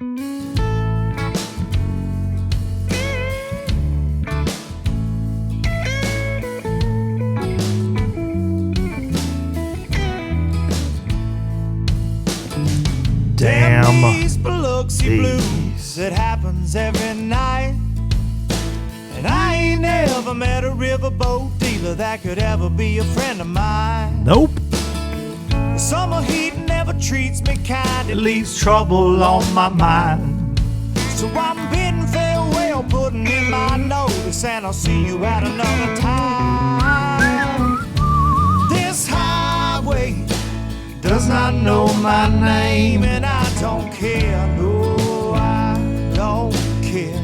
Damn these Biloxi blues. these. It happens every night. And I ain't never met a riverboat dealer that could ever be a friend of mine. Nope. The summer heat never treats me kind. It leaves trouble on my mind. So I'm bidding farewell, putting in my notice, and I'll see you at another time. This highway does not know my name, and I don't care. No, I don't care.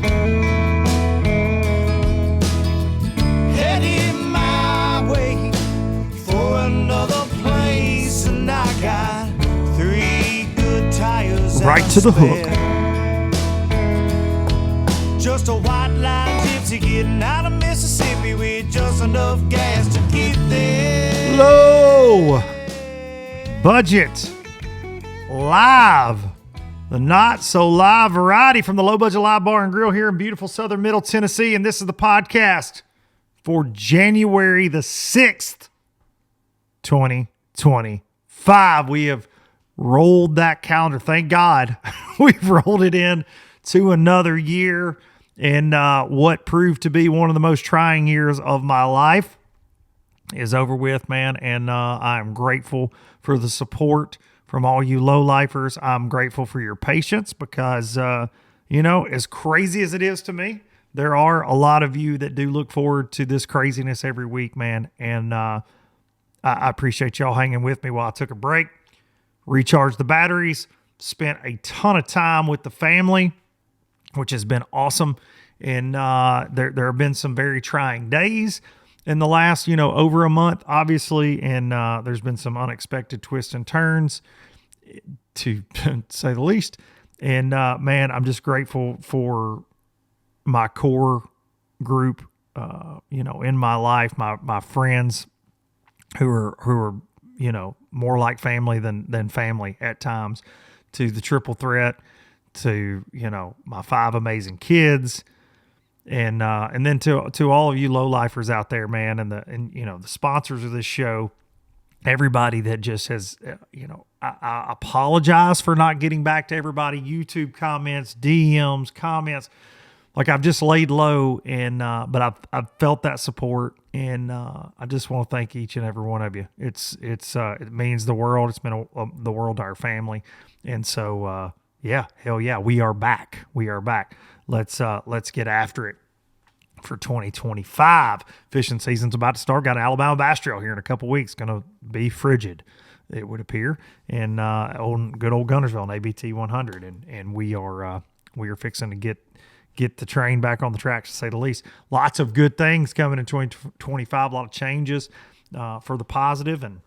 Heading my way for another place, and I got 3 good tires. Right to the hook. Just a white line gypsy getting out of Mississippi with just enough gas to get there. Low budget live, the not so live variety from the Low Budget Live Bar and Grill here in beautiful southern Middle Tennessee. And this is the podcast for January the 6th, 2025. We have rolled that calendar. Thank God we've rolled it in to another year. And what proved to be one of the most trying years of my life is over with, man. And I'm grateful for the support from all you low-lifers. I'm grateful for your patience because, as crazy as it is to me, there are a lot of you that do look forward to this craziness every week, man. And I appreciate y'all hanging with me while I took a break, recharged the batteries, spent a ton of time with the family, which has been awesome. And there have been some very trying days in the last, over a month, obviously. And there's been some unexpected twists and turns, to say the least. And man, I'm just grateful for my core group, in my life, my friends who are, more like family than family at times, to the triple threat, to, my 5 amazing kids, and then to all of you low-lifers out there, man, and the sponsors of this show, everybody that just has, I apologize for not getting back to everybody. YouTube comments, DMs, comments, like I've just laid low, and but I've felt that support, and I just want to thank each and every one of you. It means the world. It's been the world to our family, and so. Yeah, hell yeah, we are back. We are back. Let's get after it for 2025. Fishing season's about to start. Got an Alabama bass trail here in a couple weeks. Going to be frigid, it would appear. And good old Gunnersville on ABT 100, and we are fixing to get the train back on the tracks, to say the least. Lots of good things coming in 2025. A lot of changes for the positive, and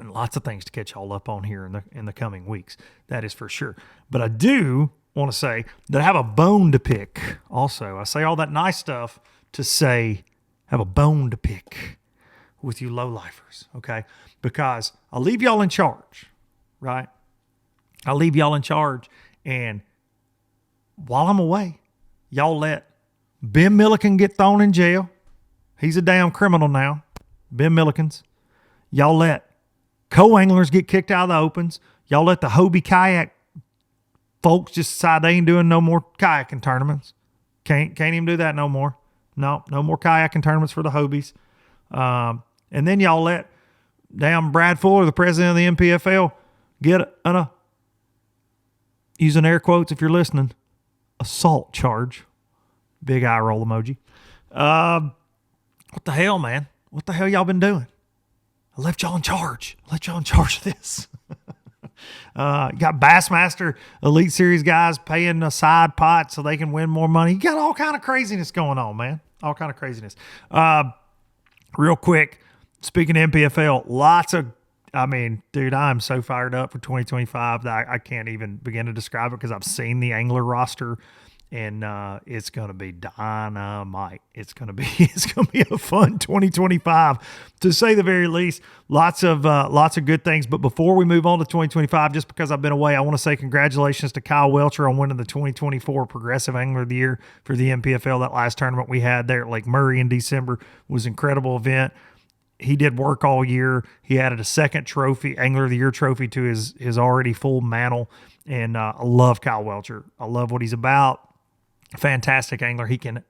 lots of things to catch y'all up on here in the coming weeks. That is for sure. But I do want to say that I have a bone to pick also. I say all that nice stuff to say have a bone to pick with you low-lifers, okay? Because I'll leave y'all in charge, right? I'll leave y'all in charge, and while I'm away, y'all let Ben Milliken get thrown in jail. He's a damn criminal now. Ben Millikens. Y'all let co-anglers get kicked out of the opens. Y'all let the Hobie kayak folks just decide they ain't doing no more kayaking tournaments. Can't even do that no more. No more kayaking tournaments for the Hobies. And then y'all let damn Brad Fuller, the president of the NPFL, get using air quotes if you're listening, assault charge. Big eye roll emoji. What the hell, man? What the hell y'all been doing? I left y'all in charge. I left y'all in charge of this. Got Bassmaster Elite Series guys paying a side pot so they can win more money. You got all kind of craziness going on, man. All kind of craziness. Real quick, speaking of NPFL, dude, I'm so fired up for 2025 that I can't even begin to describe it because I've seen the angler roster and it's going to be dynamite. It's going to be a fun 2025 to say the very least. Lots of good things. But before we move on to 2025, just because I've been away, I want to say congratulations to Kyle Welcher on winning the 2024 Progressive Angler of the Year for the NPFL. That last tournament we had there at Lake Murray in December was an incredible event. He did work all year. He added a second trophy, Angler of the Year trophy, to his already full mantle. And I love Kyle Welcher. I love what he's about. Fantastic angler. He can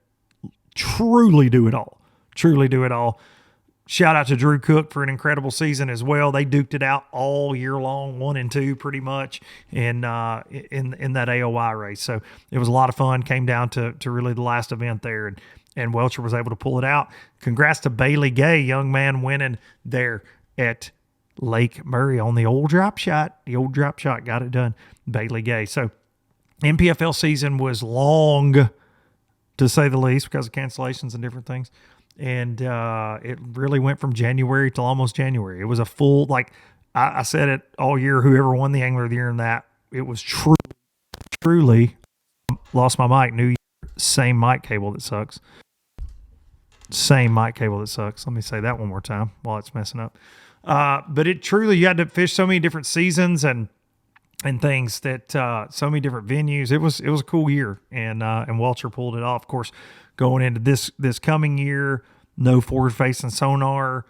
truly do it all. Truly do it all. Shout out to Drew Cook for an incredible season as well. They duked it out all year long, 1 and 2 pretty much, in that AOY race. So it was a lot of fun. Came down to really the last event there, and Welcher was able to pull it out. Congrats to Bailey Gay, young man winning there at Lake Murray on the old drop shot. The old drop shot got it done. Bailey Gay. So NPFL season was long, to say the least, because of cancellations and different things. And it really went from January till almost January. It was a full, like I said it all year, whoever won the Angler of the Year in that, it was truly, lost my mic, new year, same mic cable that sucks. Same mic cable that sucks. Let me say that one more time while it's messing up. But it truly, you had to fish so many different seasons and things that so many different venues. It was a cool year, and Welcher pulled it off. Of course, going into this coming year, no forward facing sonar,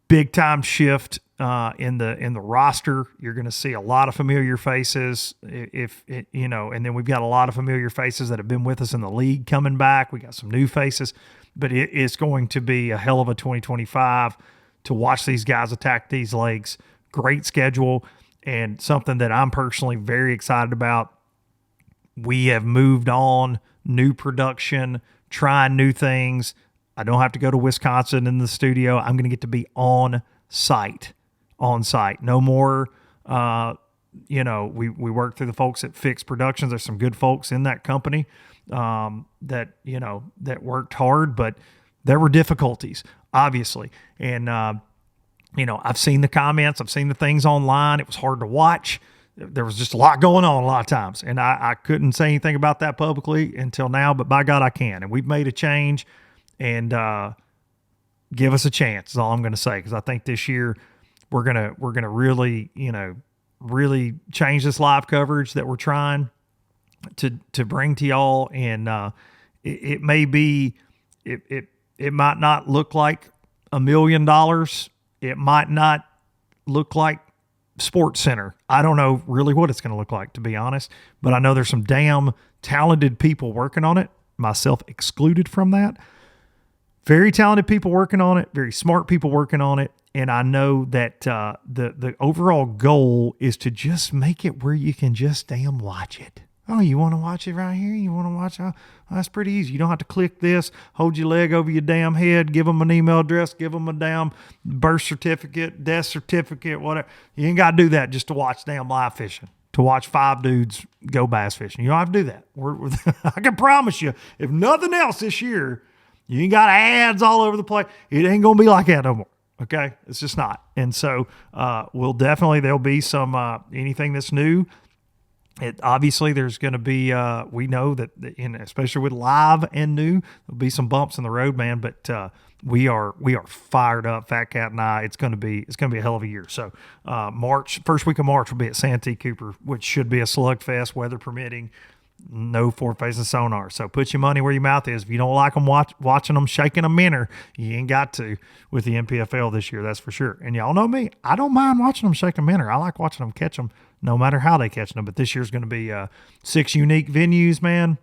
big time shift in the roster. You're going to see a lot of familiar faces, and then we've got a lot of familiar faces that have been with us in the league coming back. We got some new faces, but it's going to be a hell of a 2025 to watch these guys attack these lakes. Great schedule, and something that I'm personally very excited about. We have moved on, new production, trying new things. I don't have to go to Wisconsin in the studio. I'm going to get to be on site. No more, we work through the folks at Fix Productions. There's some good folks in that company that worked hard, but there were difficulties, obviously. And, I've seen the comments. I've seen the things online. It was hard to watch. There was just a lot going on a lot of times. And I couldn't say anything about that publicly until now, but by God, I can. And we've made a change, and give us a chance is all I'm going to say. Because I think this year we're gonna really, really change this live coverage that we're trying to bring to y'all. And it may be, it might not look like $1 million. It might not look like Sports Center. I don't know really what it's going to look like, to be honest, but I know there's some damn talented people working on it, myself excluded from that. Very talented people working on it, very smart people working on it, and I know that the overall goal is to just make it where you can just damn watch it. Oh, you want to watch it right here? You want to watch? Oh, that's pretty easy. You don't have to click this, hold your leg over your damn head, give them an email address, give them a damn birth certificate, death certificate, whatever. You ain't got to do that just to watch damn live fishing, to watch 5 dudes go bass fishing. You don't have to do that. I can promise you, if nothing else this year, you ain't got ads all over the place. It ain't going to be like that no more. Okay? It's just not. And so there'll be some anything that's new. Obviously, there's going to be, we know that, especially with live and new, there'll be some bumps in the road, man. But we are fired up, Fat Cat and I. It's going to be a hell of a year. So first week of March will be at Santee Cooper, which should be a slugfest, weather permitting. No forward-facing sonar. So put your money where your mouth is. If you don't like them watching them shaking a minnow, you ain't got to with the NPFL this year, that's for sure. And y'all know me. I don't mind watching them shake a minnow. I like watching them catch them no matter how they catch them. But this year's going to be 6 unique venues, man.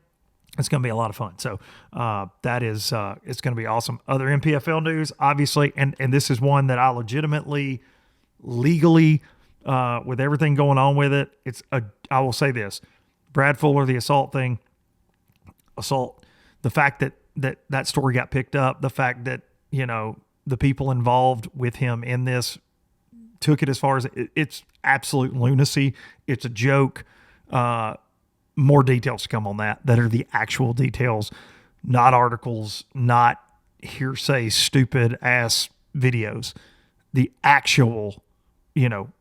It's going to be a lot of fun. So it's going to be awesome. Other NPFL news, obviously, and this is one that I legitimately, legally, with everything going on with it, I will say this. Brad Fuller, the assault, the fact that story got picked up, the fact that, the people involved with him in this took it as far as it's absolute lunacy. It's a joke. More details to come on that are the actual details, not articles, not hearsay, stupid ass videos, the actual,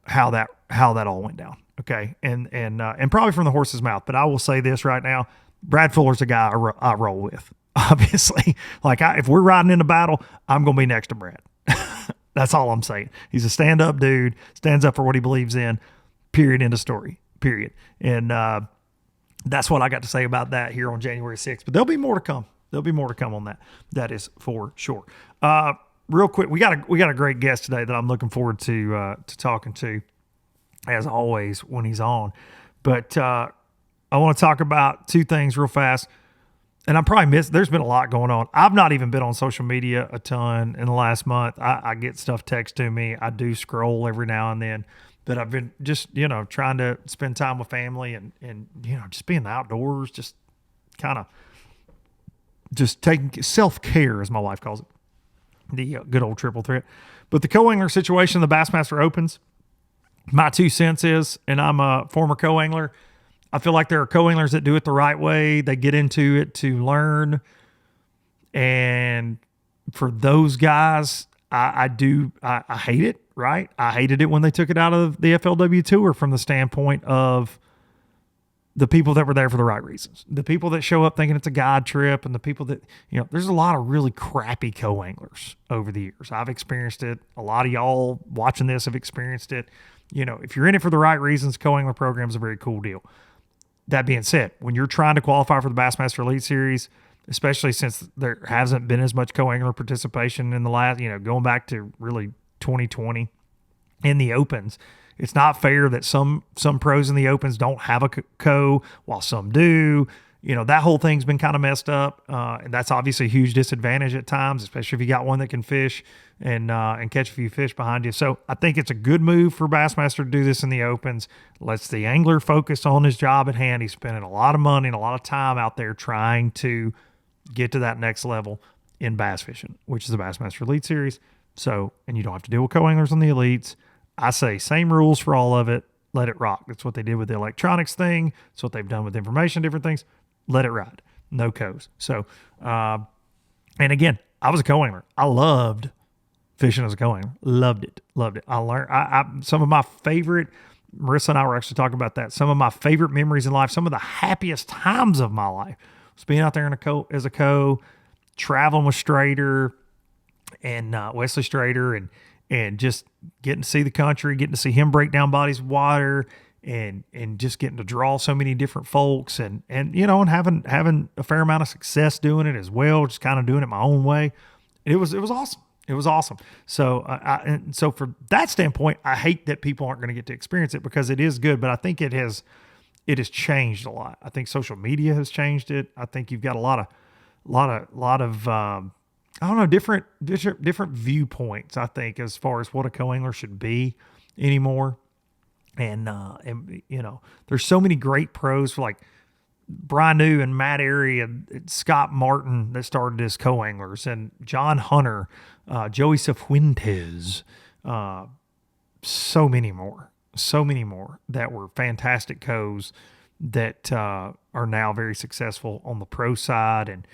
how that all went down. Okay. And probably from the horse's mouth, but I will say this right now. Brad Fuller's a guy I roll with, obviously. Like if we're riding in a battle, I'm going to be next to Brad. That's all I'm saying. He's a stand-up dude, stands up for what he believes in, period, end of story, period. And that's what I got to say about that here on January 6th. But there'll be more to come. There'll be more to come on that. That is for sure. Real quick, we got a great guest today that I'm looking forward to talking to, as always, when he's on. But I want to talk about two things real fast. And I'm probably there's been a lot going on. I've not even been on social media a ton in the last month. I get stuff text to me. I do scroll every now and then, but I've been just, trying to spend time with family and just being outdoors, just kind of just taking self-care, as my wife calls it, the good old triple threat. But the co-angler situation, the Bassmaster Opens, my 2 cents is, and I'm a former co-angler, I feel like there are co-anglers that do it the right way. They get into it to learn. And for those guys, I hate it, right? I hated it when they took it out of the FLW Tour from the standpoint of the people that were there for the right reasons. The people that show up thinking it's a guide trip, and the people that, there's a lot of really crappy co-anglers over the years. I've experienced it. A lot of y'all watching this have experienced it. If you're in it for the right reasons, co-angler program is a very cool deal. That being said, when you're trying to qualify for the Bassmaster Elite Series, especially since there hasn't been as much co-angler participation in the last, going back to really 2020 in the Opens, it's not fair that some pros in the Opens don't have a co while some do. That whole thing's been kind of messed up, and that's obviously a huge disadvantage at times, especially if you got one that can fish and catch a few fish behind you. So I think it's a good move for Bassmaster to do this in the Opens. Lets the angler focus on his job at hand. He's spending a lot of money and a lot of time out there trying to get to that next level in bass fishing, which is the Bassmaster Elite Series. So, and you don't have to deal with co-anglers on the elites. I say same rules for all of it. Let it rock. That's what they did with the electronics thing. That's what they've done with information, different things. Let it ride. No co's. So, and again, I was a co-angler. I loved fishing as a co-angler. Loved it. I learned some of my favorite, Marissa and I were actually talking about that. Some of my favorite memories in life, some of the happiest times of my life was being out there as a co, traveling with Strader and Wesley Strader and just getting to see the country, getting to see him break down bodies of water, and just getting to draw so many different folks and having a fair amount of success doing it as well, just kind of doing it my own way. It was awesome. It was awesome. So and so for that standpoint, I hate that people aren't going to get to experience it because it is good, but I think it has changed a lot. I think social media has changed it. I think you've got a lot of I don't know, different viewpoints, I think, as far as what a co-angler should be anymore. And there's so many great pros like Brian New and Matt Airy and Scott Martin that started as co-anglers, and John Hunter, Joey Cifuentes, so many more that were fantastic co's that are now very successful on the pro side. And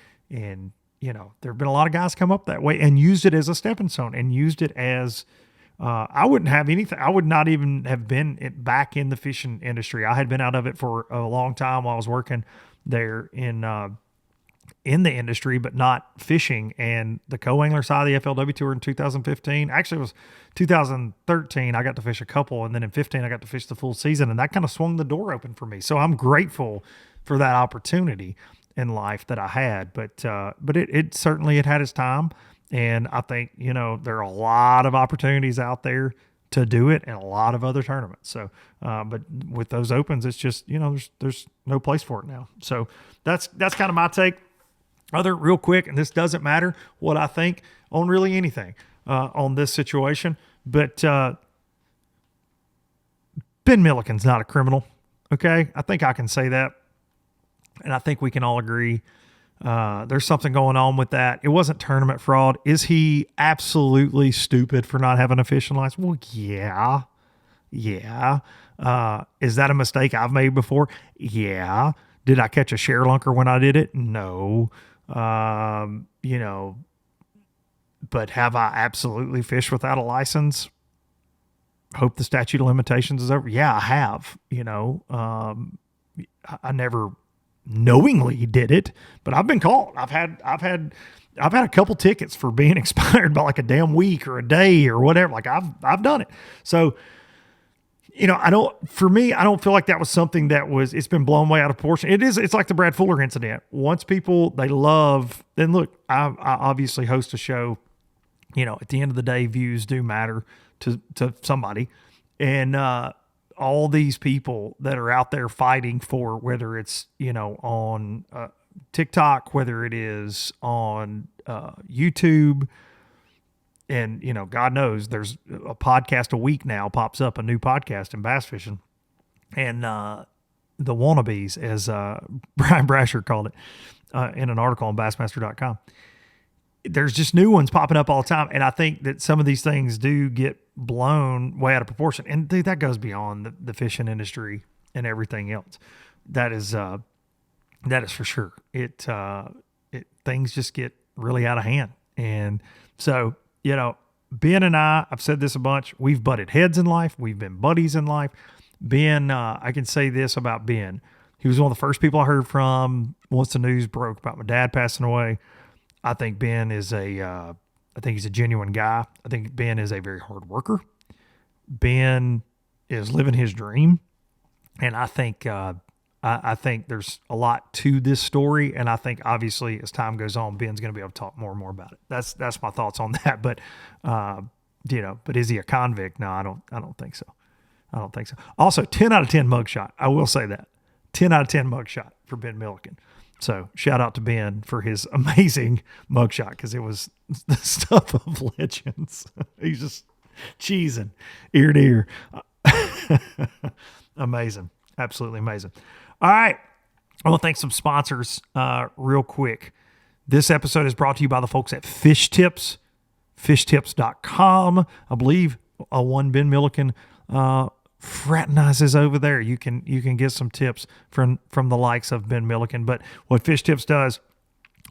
there have been a lot of guys come up that way and used it as a stepping stone and used it as I wouldn't have anything. I would not even have been back in the fishing industry. I had been out of it for a long time while I was working there in the industry, but not fishing. And the co-angler side of the FLW Tour in 2015, actually it was 2013, I got to fish a couple. And then in 15, I got to fish the full season. And that kind of swung the door open for me. So I'm grateful for that opportunity in life that I had. But it certainly had its time. And I think, there are a lot of opportunities out there to do it and a lot of other tournaments. So, but with those opens, it's just, there's no place for it now. So that's kind of my take. Real quick, and this doesn't matter what I think on really anything on this situation, but Ben Milliken's not a criminal. Okay. I think I can say that. And I think we can all agree there's something going on with that. It wasn't tournament fraud. Is he absolutely stupid for not having a fishing license? Well, yeah. Is that a mistake I've made before? Yeah. Did I catch a share lunker when I did it? No. But have I absolutely fished without a license? hope the statute of limitations is over. Yeah, I have, I never knowingly did it, but I've been caught. I've had a couple tickets for being expired by like a damn week or a day or whatever. Like I've done it. So, I don't feel like that was something it's been blown way out of proportion. It's like the Brad Fuller incident. Once people, they love, then look, I obviously host a show, at the end of the day, views do matter to somebody. And, all these people that are out there fighting for, whether it's, on TikTok, whether it is on YouTube, and, God knows there's a podcast a week now pops up, a new podcast in bass fishing. And the wannabes, as Brian Brasher called it in an article on bassmaster.com. There's just new ones popping up all the time. And I think that some of these things do get blown way out of proportion. And dude, that goes beyond the fishing industry and everything else. That is for sure. Things just get really out of hand. And so, Ben and I've said this a bunch. We've butted heads in life. We've been buddies in life. Ben, I can say this about Ben. He was one of the first people I heard from once the news broke about my dad passing away. I think Ben is I think he's a genuine guy. I think Ben is a very hard worker. Ben is living his dream. And I think there's a lot to this story. And I think obviously as time goes on, Ben's going to be able to talk more and more about it. That's my thoughts on that. But, but is he a convict? No, I don't think so. I don't think so. Also, 10 out of 10 mugshot. I will say that. 10 out of 10 mugshot for Ben Milliken. So shout out to Ben for his amazing mugshot, because it was the stuff of legends. He's just cheesing ear to ear. Amazing. Absolutely amazing. All right. I want to thank some sponsors real quick. This episode is brought to you by the folks at Fish Tips, fishtips.com. I believe one Ben Milliken fraternizes over there. You can get some tips from the likes of Ben Milliken. But what Fish Tips does,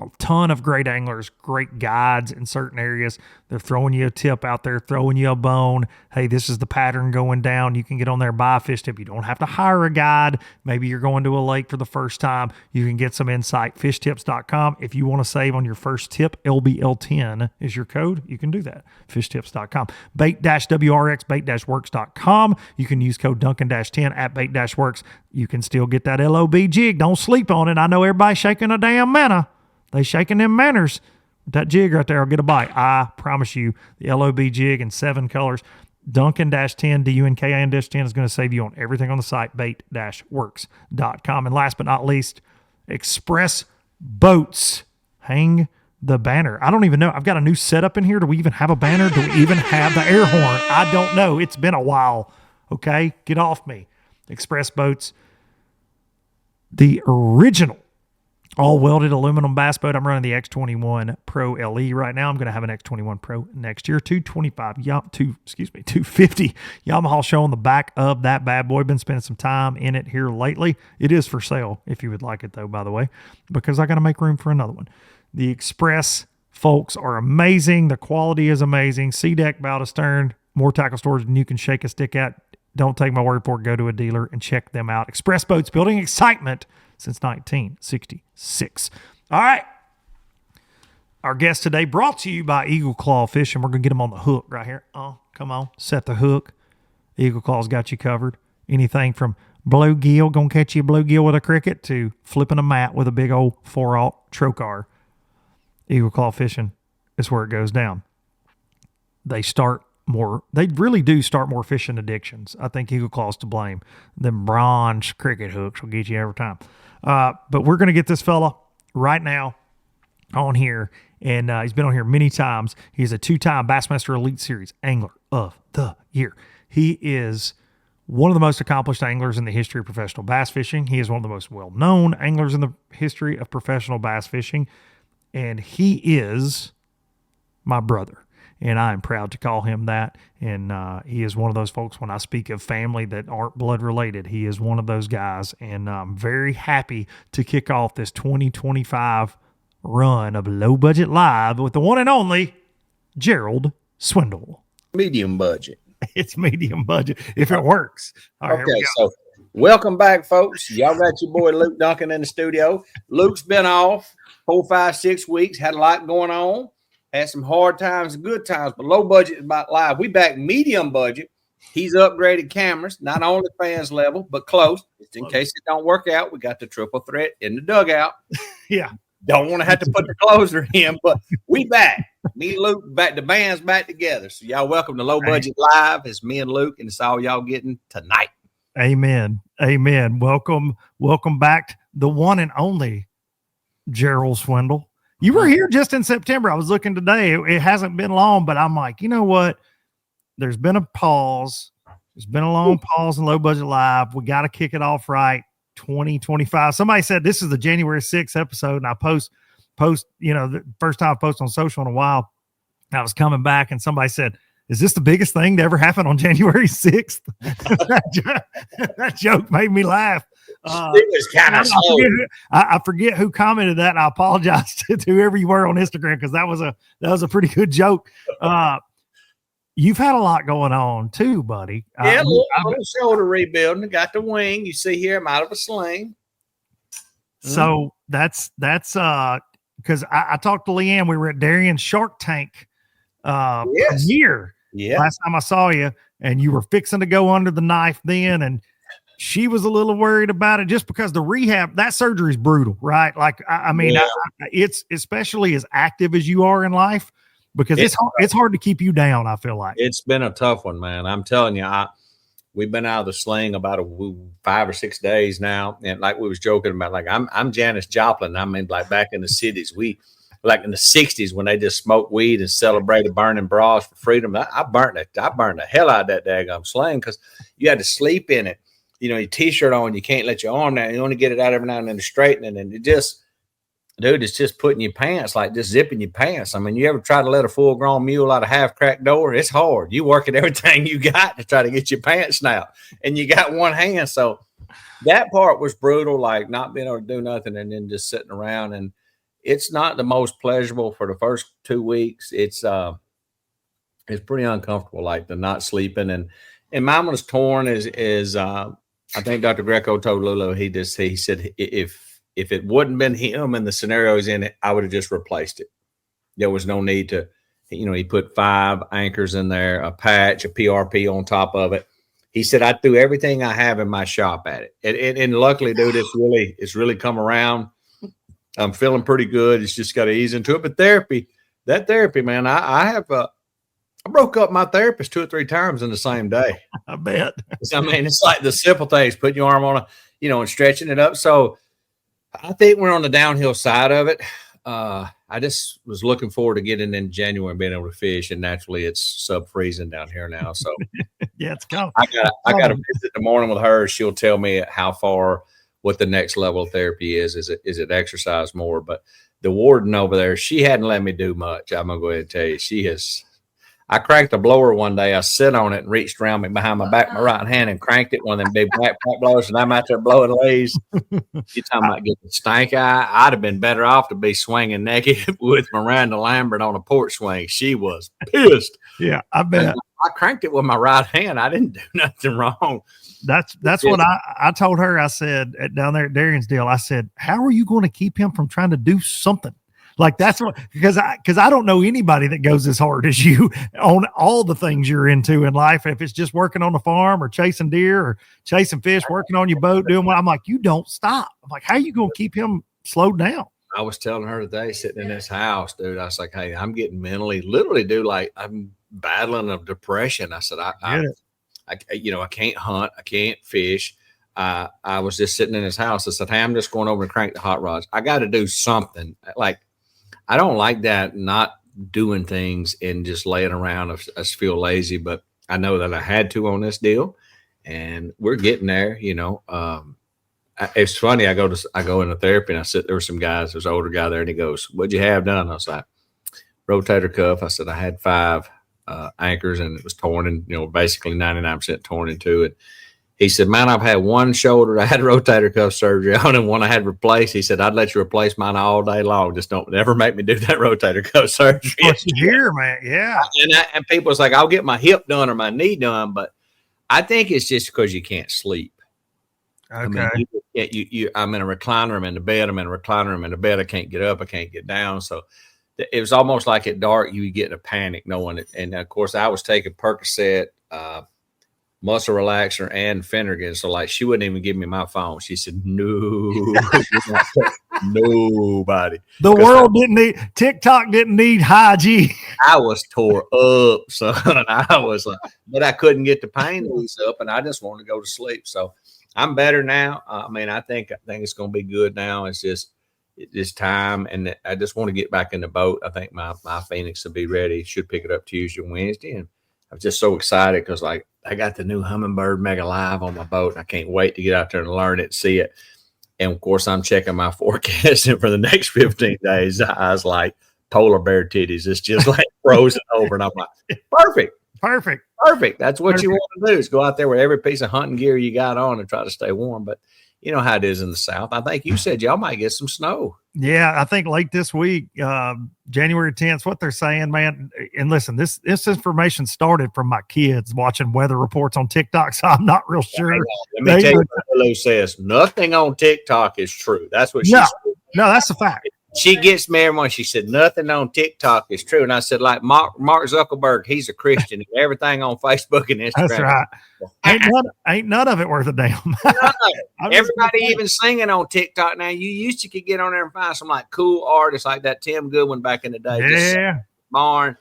a ton of great anglers, great guides in certain areas. They're throwing you a tip out there, throwing you a bone. Hey, this is the pattern going down. You can get on there, buy a fish tip. You don't have to hire a guide. Maybe you're going to a lake for the first time. You can get some insight. Fishtips.com. If you want to save on your first tip, LBL10 is your code. You can do that. Fishtips.com. Bait-WRX, bait-works.com. You can use code Duncan-10 at bait-works. You can still get that LOB jig. Don't sleep on it. I know everybody's shaking a damn manna. They shaking them manners. That jig right there will get a bite. I promise you, the LOB jig in 7 colors. Duncan-10, DUNKIN-10 is going to save you on everything on the site, bait-works.com. And last but not least, Express Boats. Hang the banner. I don't even know. I've got a new setup in here. Do we even have a banner? Do we even have the air horn? I don't know. It's been a while. Okay? Get off me. Express Boats. The original all-welded aluminum bass boat. I'm running the X21 Pro LE right now. I'm going to have an X21 Pro next year. 250 Yamaha show on the back of that bad boy. Been spending some time in it here lately. It is for sale if you would like it, though, by the way, because I got to make room for another one. The Express folks are amazing. The quality is amazing. C-deck, bow to stern, more tackle storage than you can shake a stick at. Don't take my word for it. Go to a dealer and check them out. Express Boats, building excitement since 1966. All right. Our guest today brought to you by Eagle Claw Fishing. We're going to get them on the hook right here. Oh, come on. Set the hook. Eagle Claw's got you covered. Anything from bluegill, going to catch you a bluegill with a cricket, to flipping a mat with a big old 4-aught trocar. Eagle Claw Fishing is where it goes down. They really do start more fishing addictions. I think Eagle Claw's to blame. Them bronze cricket hooks will get you every time. But we're going to get this fella right now on here, and he's been on here many times. He's a 2-time Bassmaster Elite Series Angler of the Year. He is one of the most accomplished anglers in the history of professional bass fishing. He is one of the most well-known anglers in the history of professional bass fishing, and he is my brother. And I am proud to call him that. And he is one of those folks, when I speak of family that aren't blood related, he is one of those guys. And I'm very happy to kick off this 2025 run of Low Budget Live with the one and only Gerald Swindle. Medium budget. It's medium budget if it works. All right, Okay, so welcome back, folks. Y'all got your boy Luke Duncan in the studio. Luke's been off 4, 5, 6 weeks, had a lot going on, had some hard times and good times, but low budget is about live. We back medium budget. He's upgraded cameras, not only fans level, but close. Just in case it don't work out, we got the triple threat in the dugout. Yeah. Don't want to have to put the closer in, but we back. Me and Luke back. The band's back together. So y'all welcome to Low Budget Live. It's me and Luke, and it's all y'all getting tonight. Amen. Amen. Welcome back, the one and only Gerald Swindle. You were here just in September. I was looking today. It hasn't been long, but I'm like, you know what? There's been a pause. There's been a long pause in Low Budget Live. We got to kick it off right. 2025. Somebody said this is the January 6th episode, and I post, the first time I post on social in a while. I was coming back, and somebody said, "Is this the biggest thing to ever happen on January 6th?" that joke made me laugh. It was kind of slow. I forget who commented that. And I apologize to whoever you were on Instagram, because that was a pretty good joke. You've had a lot going on too, buddy. Yeah, a little shoulder rebuilding. Got the wing. You see here, I'm out of a sling. So that's because I talked to Leanne. We were at Darian's Shark Tank premiere last time I saw you, and you were fixing to go under the knife then, and she was a little worried about it just because the rehab, that surgery is brutal, right? Like, it's especially as active as you are in life. Because it's hard to keep you down, I feel like. It's been a tough one, man. I'm telling you, we've been out of the sling about 5 or 6 days now. And like we was joking about, like, I'm Janis Joplin. I mean, like back in the cities, like in the 60s when they just smoked weed and celebrated burning bras for freedom. I burnt the hell out of that daggum sling because you had to sleep in it. You know, your T-shirt on, you can't let your arm down. You only get it out every now and then to straighten it. And it just... Dude, it's just putting your pants, like just zipping your pants. I mean, you ever try to let a full-grown mule out a half-cracked door? It's hard. You work at everything you got to try to get your pants out, and you got one hand. So that part was brutal, like not being able to do nothing and then just sitting around. And it's not the most pleasurable for the first 2 weeks. It's pretty uncomfortable, like the not sleeping. And mine was torn is I think Dr. Greco told Lulu, he said if it wouldn't been him and the scenarios in it, I would have just replaced it. There was no need to, he put 5 anchors in there, a patch, a PRP on top of it. He said, I threw everything I have in my shop at it. And luckily, dude, it's really come around. I'm feeling pretty good. It's just got to ease into it. But that therapy, man, I broke up my therapist 2 or 3 times in the same day. I bet. I mean, it's like the simple things, putting your arm on and stretching it up. So, I think we're on the downhill side of it. I just was looking forward to getting in January and being able to fish, and naturally it's sub-freezing down here now. So yeah, it's coming. I got to visit the morning with her. She'll tell me how far, what the next level of therapy is. Is it exercise more? But the warden over there, she hadn't let me do much. I'm gonna go ahead and tell you, she has. I cranked a blower one day. I sit on it and reached around me behind my back, my right hand, and cranked it, one of them big black pipe blowers, and I'm out there blowing leaves. You talking about getting stank eye? I'd have been better off to be swinging naked with Miranda Lambert on a porch swing. She was pissed. Yeah, I bet. I cranked it with my right hand. I didn't do nothing wrong. That's what I told her. I said down there at Darian's deal, I said, how are you going to keep him from trying to do something? Like that's what, because I don't know anybody that goes as hard as you on all the things you're into in life. If it's just working on the farm or chasing deer or chasing fish, working on your boat, doing what I'm like, you don't stop. I'm like, how are you going to keep him slowed down? I was telling her today, sitting in this house, dude, I was like, hey, I'm getting literally, dude, like I'm battling a depression. I said, I can't hunt. I can't fish. I was just sitting in his house. I said, hey, I'm just going over and crank the hot rods. I got to do something. Like, I don't like that, not doing things and just laying around. I just feel lazy, but I know that I had to on this deal, and we're getting there. It's funny. I go into therapy and I sit there with some guys. There's an older guy there, and he goes, "What'd you have done?" I was like, "Rotator cuff." I said I had 5 anchors, and it was torn, and basically 99% torn in 2. And He said, man, I've had one shoulder I had rotator cuff surgery on and one I had replaced. He said, I'd let you replace mine all day long. Just don't ever make me do that rotator cuff surgery. What you hear, man. Yeah. And people was like, I'll get my hip done or my knee done. But I think it's just because you can't sleep. Okay. I mean, I'm in a recliner. I'm in the bed. I'm in a recliner. I'm in the bed. I can't get up. I can't get down. So it was almost like at dark, you would get in a panic knowing it. And of course, I was taking Percocet, muscle relaxer, and Finnegan. So like, she wouldn't even give me my phone. She said, no, nobody. The world didn't need, TikTok didn't need high G. I was tore up, son. I was like, but I couldn't get the pain to ease up, and I just wanted to go to sleep. So I'm better now. I mean, I think it's going to be good now. It's just time, and I just want to get back in the boat. I think my Phoenix will be ready. Should pick it up Tuesday or Wednesday, and I'm just so excited because like I got the new Humminbird Mega Live on my boat, and I can't wait to get out there and learn it, see it. And of course, I'm checking my forecast, and for the next 15 days, I was like polar bear titties. It's just like frozen over, and I'm like, perfect. That's what you want to do, is go out there with every piece of hunting gear you got on and try to stay warm. But you know how it is in the South. I think you said y'all might get some snow. Yeah, I think late this week, January 10th, what they're saying, man. And listen, this information started from my kids watching weather reports on TikTok, so I'm not real sure. Let me tell you what Lou says. Nothing on TikTok is true. That's what she said. No, that's a fact. She gets me every one. She said, nothing on TikTok is true. And I said, like Mark Zuckerberg, he's a Christian. Everything on Facebook and Instagram. That's right. Ain't none of it worth a damn. Everybody even singing on TikTok now. You used to could get on there and find some like cool artists like that Tim Goodwin back in the day. Yeah. Barn,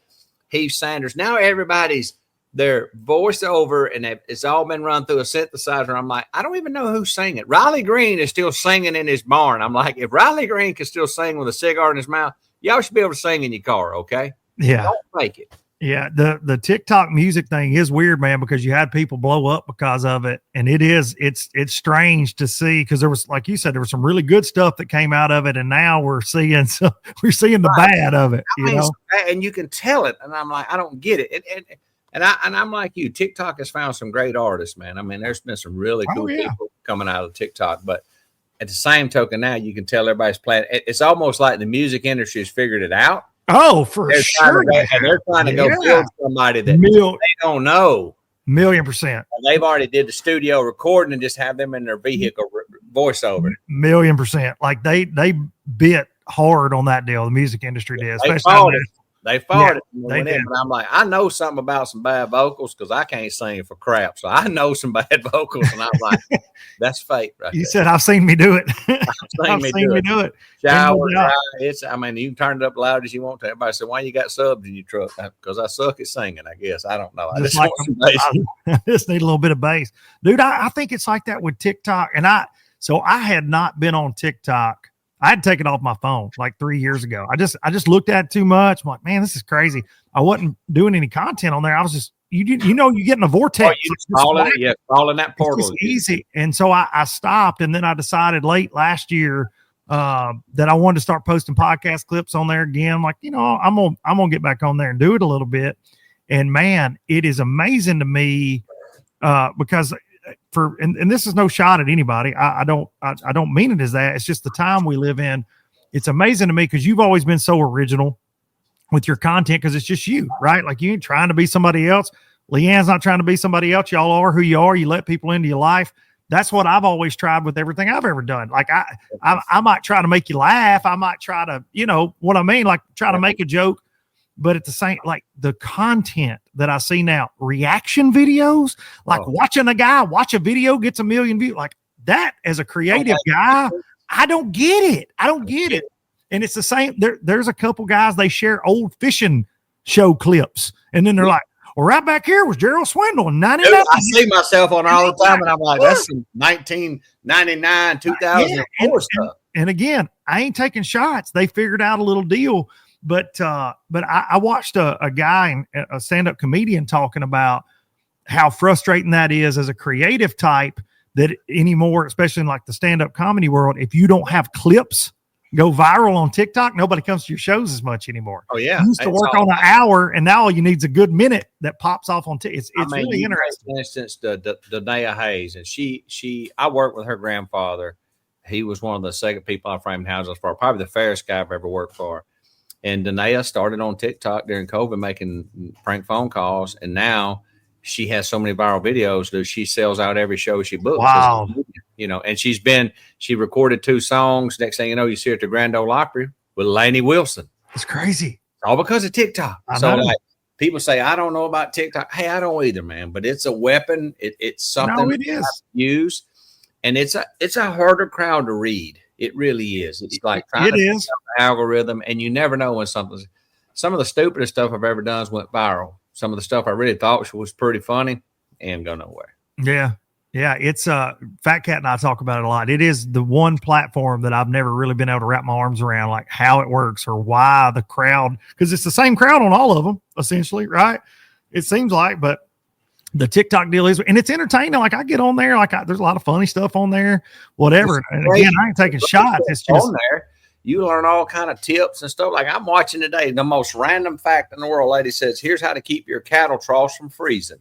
Heath Sanders. Now everybody's their voiceover, and it's all been run through a synthesizer. I'm like, I don't even know who's singing. Riley Green is still singing in his barn. I'm like, if Riley Green can still sing with a cigar in his mouth, y'all should be able to sing in your car, okay? Yeah. Don't fake it. Yeah, the TikTok music thing is weird, man, because you had people blow up because of it, and it's strange to see, because there was, like you said, there was some really good stuff that came out of it, and now we're seeing the bad of it. And you can tell it, and I'm like, I don't get it. And I'm like you. TikTok has found some great artists, man. I mean, there's been some really cool people coming out of TikTok, but at the same token, now you can tell everybody's playing. It's almost like the music industry has figured it out. Oh, for sure. They're trying to go build somebody that they don't know. 1,000,000%. They've already did the studio recording and just have them in their vehicle voiceover. 1,000,000%. Like they bit hard on that deal. The music industry did. They fought it. They did. But I'm like, I know something about some bad vocals because I can't sing for crap. So I know some bad vocals, and I'm like, that's fake. Right You there. said, I've seen me do it. I've seen me do it. Shower, I mean, you can turn it up loud as you want to. Everybody said, why you got subs in your truck? Because I suck at singing, I guess. I don't know. I just need a little bit of bass. Dude, I think it's like that with TikTok. And I had not been on TikTok. I had taken off my phone like 3 years ago. I just looked at it too much. I'm like, man, this is crazy. I wasn't doing any content on there. I was just, you get in a vortex. All in that portal. It's easy. And so I stopped, and then I decided late last year that I wanted to start posting podcast clips on there again. Like, I'm gonna get back on there and do it a little bit. And man, it is amazing to me because and this is no shot at anybody. I don't mean it as that. It's just the time we live in. It's amazing to me because you've always been so original with your content, because it's just you, right? Like, you ain't trying to be somebody else. Leanne's not trying to be somebody else. Y'all are who you are. You let people into your life. That's what I've always tried with everything I've ever done. Like, I might try to make you laugh. I might try to, what I mean? Like, try to make a joke. But at the same, like, the content that I see now, reaction videos, like watching a guy watch a video gets 1 million views, like that, as a creative guy, I don't get it. And it's the same. There's a couple guys, they share old fishing show clips, and then they're like, well, right back here was Gerald Swindle in 99. I see myself on all the time, and I'm like, that's some 1999, 2004 stuff. And again, I ain't taking shots. They figured out a little deal. But I watched a guy, a stand-up comedian, talking about how frustrating that is as a creative type, that anymore, especially in like the stand-up comedy world, if you don't have clips go viral on TikTok, nobody comes to your shows as much anymore. Oh yeah. You used to work on an hour, and now all you need is a good minute that pops off on TikTok. It's really interesting. For instance, the Danae Hayes, and I worked with her grandfather. He was one of the second people I framed houses for, probably the fairest guy I've ever worked for. And Danae started on TikTok during COVID making prank phone calls, and now she has so many viral videos that she sells out every show she books. Wow. And she recorded 2 songs. Next thing you know, you see her at the Grand Ole Opry with Lainey Wilson. It's crazy. All because of TikTok. I So know. like people say, I don't know about TikTok. Hey, I don't either, man. But it's a weapon. It's something it is. to use. And it's a harder crowd to read. It really is. It's like trying to figure out the algorithm, and you never know when some of the stupidest stuff I've ever done went viral. Some of the stuff I really thought was pretty funny and go nowhere. Yeah. Yeah. It's Fat Cat and I talk about it a lot. It is the one platform that I've never really been able to wrap my arms around, like how it works or why the crowd, because it's the same crowd on all of them, essentially, right? It seems like, but the TikTok deal is, and it's entertaining. Like I get on there, there's a lot of funny stuff on there, whatever. And again, I ain't taking shots. It's just on there. You learn all kind of tips and stuff. Like I'm watching today, the most random fact in the world. Lady says, here's how to keep your cattle troughs from freezing.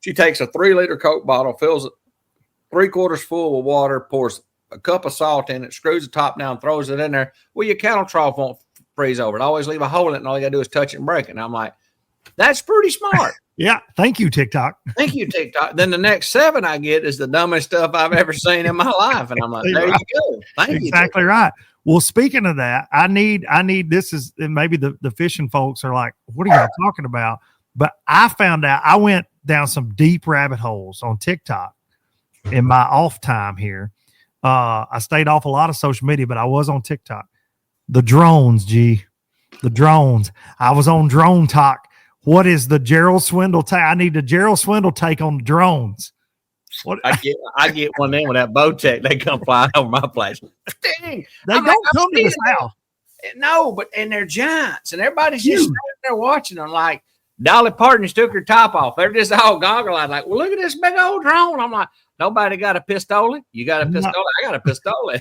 She takes a 3-liter Coke bottle, fills it 3/4 full of water, pours a cup of salt in it, screws the top down, throws it in there. Well, your cattle trough won't freeze over. It always leave a hole in it, and all you got to do is touch it and break it. And I'm like, that's pretty smart. Yeah. Thank you, TikTok. Thank you, TikTok. Then the next 7 I get is the dumbest stuff I've ever seen in my life. And I'm like, there you go. Thank you. Exactly right. Well, speaking of that, I need this is, and maybe the fishing folks are like, what are y'all talking about? But I found out, I went down some deep rabbit holes on TikTok in my off time here. I stayed off a lot of social media, but I was on TikTok. The drones, the drones. I was on Drone Talk. What is the Gerald Swindle take? I need the Gerald Swindle take on the drones. What I get one of them with that bow tech. They come flying over my place. Dang. They don't come to the south. No, and they're giants, and everybody's just standing there watching them. Like Dolly Parton just took her top off. They're just all goggle-eyed, like, well, look at this big old drone. I'm like, nobody got a pistol? You got a pistol? No. I got a pistol.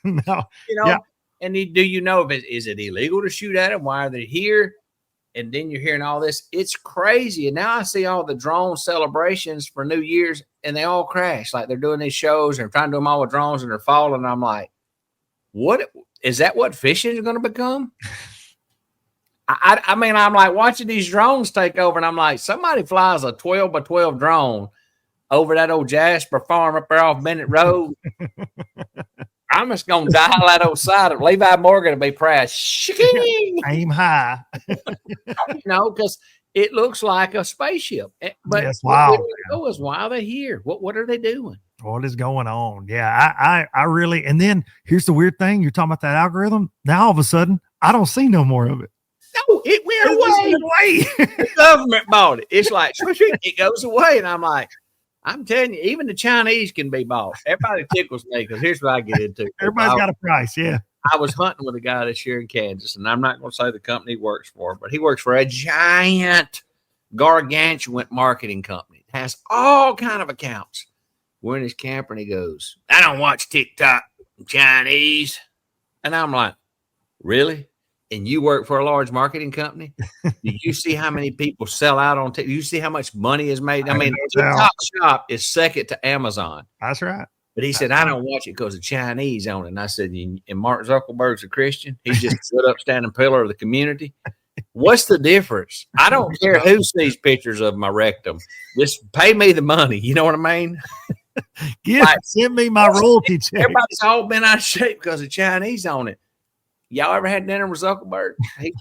No. Yeah. And do you know if is it illegal to shoot at them? Why are they here? And then you're hearing all this. It's crazy. And now I see all the drone celebrations for New Year's, and they all crash. Like they're doing these shows and trying to do them all with drones, and they're falling. And I'm like, what is that? What fishing is going to become? I mean, I'm like watching these drones take over, and I'm like, somebody flies a 12 by 12 drone over that old Jasper farm up there off Bennett Road. I'm just going to dial that old side of Levi Morgan to be proud. Aim high. Because it looks like a spaceship. But yes, wow. Why are they here? What are they doing? What is going on? Yeah, I really, and then here's the weird thing. You're talking about that algorithm. Now all of a sudden, I don't see no more of it. No, it went away. The government bought it. It's like, it goes away. And I'm like, I'm telling you, even the Chinese can be bought. Everybody tickles me because here's what I get into. Everybody's got a price, yeah. I was hunting with a guy this year in Kansas, and I'm not going to say the company he works for, but he works for a giant, gargantuan marketing company. It has all kind of accounts. We're in his camper, and he goes, I don't watch TikTok, Chinese. And I'm like, really? And you work for a large marketing company? Do you see how many people sell out on TikTok? Do you see how much money is made? I mean, TikTok Shop is second to Amazon. That's right. But he said, I don't watch it because the Chinese own it. And I said, and Mark Zuckerberg's a Christian. He's just a good upstanding pillar of the community. What's the difference? I don't care who sees pictures of my rectum. Just pay me the money. You know what I mean? Send me my royalty check. Everybody's all been out of shape because the Chinese own it. Y'all ever had dinner with Zuckerberg? He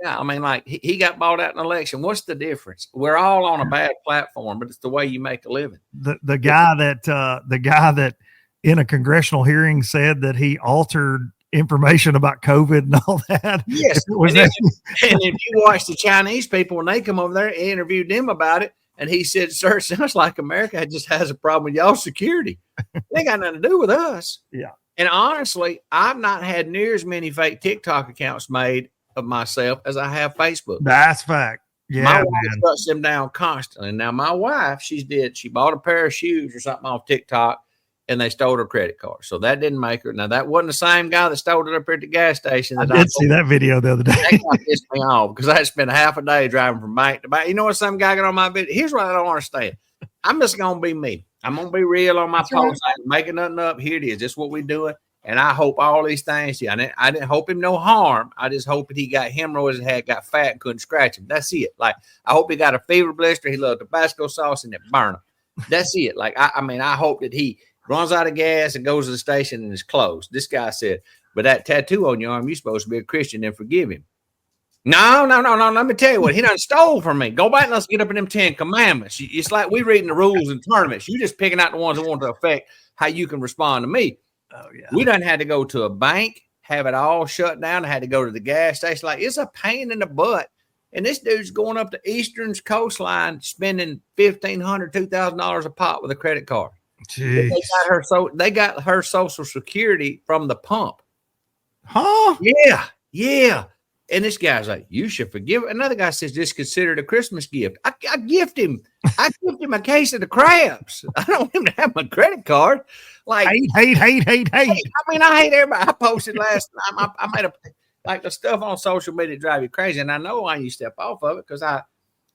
I mean, like he got bought out in an election. What's the difference? We're all on a bad platform, but it's the way you make a living. The guy that in a congressional hearing said that he altered information about COVID and all that. Yes. And if you watch the Chinese people, when they come over there, he interviewed them about it. And he said, sir, it sounds like America just has a problem with y'all's security. They ain't got nothing to do with us. Yeah. And honestly, I've not had near as many fake TikTok accounts made of myself as I have Facebook. That's fact. Yeah, my wife shuts them down constantly. Now, my wife, she bought a pair of shoes or something off TikTok, and they stole her credit card. So that didn't make her. Now, that wasn't the same guy that stole it up here at the gas station. I did see that video the other day. That guy pissed me off because I had spent half a day driving from bank to bank. You know what? Some guy got on my video. Here's what I don't understand. I'm just going to be me. I'm going to be real on my post. I ain't making nothing up. Here it is. This is what we doing. And I hope all these things. Yeah, I didn't hope him no harm. I just hope that he got hemorrhoids and got fat and couldn't scratch him. That's it. Like, I hope he got a fever blister. He loved Tabasco sauce and it burn him. That's it. Like, I hope that he runs out of gas and goes to the station and is closed. This guy said, but that tattoo on your arm, you're supposed to be a Christian and forgive him. No. Let me tell you what. He done stole from me. Go back and let's get up in them 10 commandments. It's like we reading the rules in tournaments. You just picking out the ones that want to affect how you can respond to me. Oh, yeah. We done had to go to a bank, have it all shut down. I had to go to the gas station. Like, it's a pain in the butt. And this dude's going up to Eastern's coastline, spending $1,500, $2,000 a pop with a credit card. Jeez. They got her Social Security from the pump. Huh? Yeah. And this guy's like, you should forgive. Another guy says, just consider it a Christmas gift. I gift him. I gift him a case of the crabs. I don't want him to have my credit card. Like, hate. I mean, I hate everybody. I posted last time. I made like the stuff on social media drive you crazy. And I know why you step off of it because I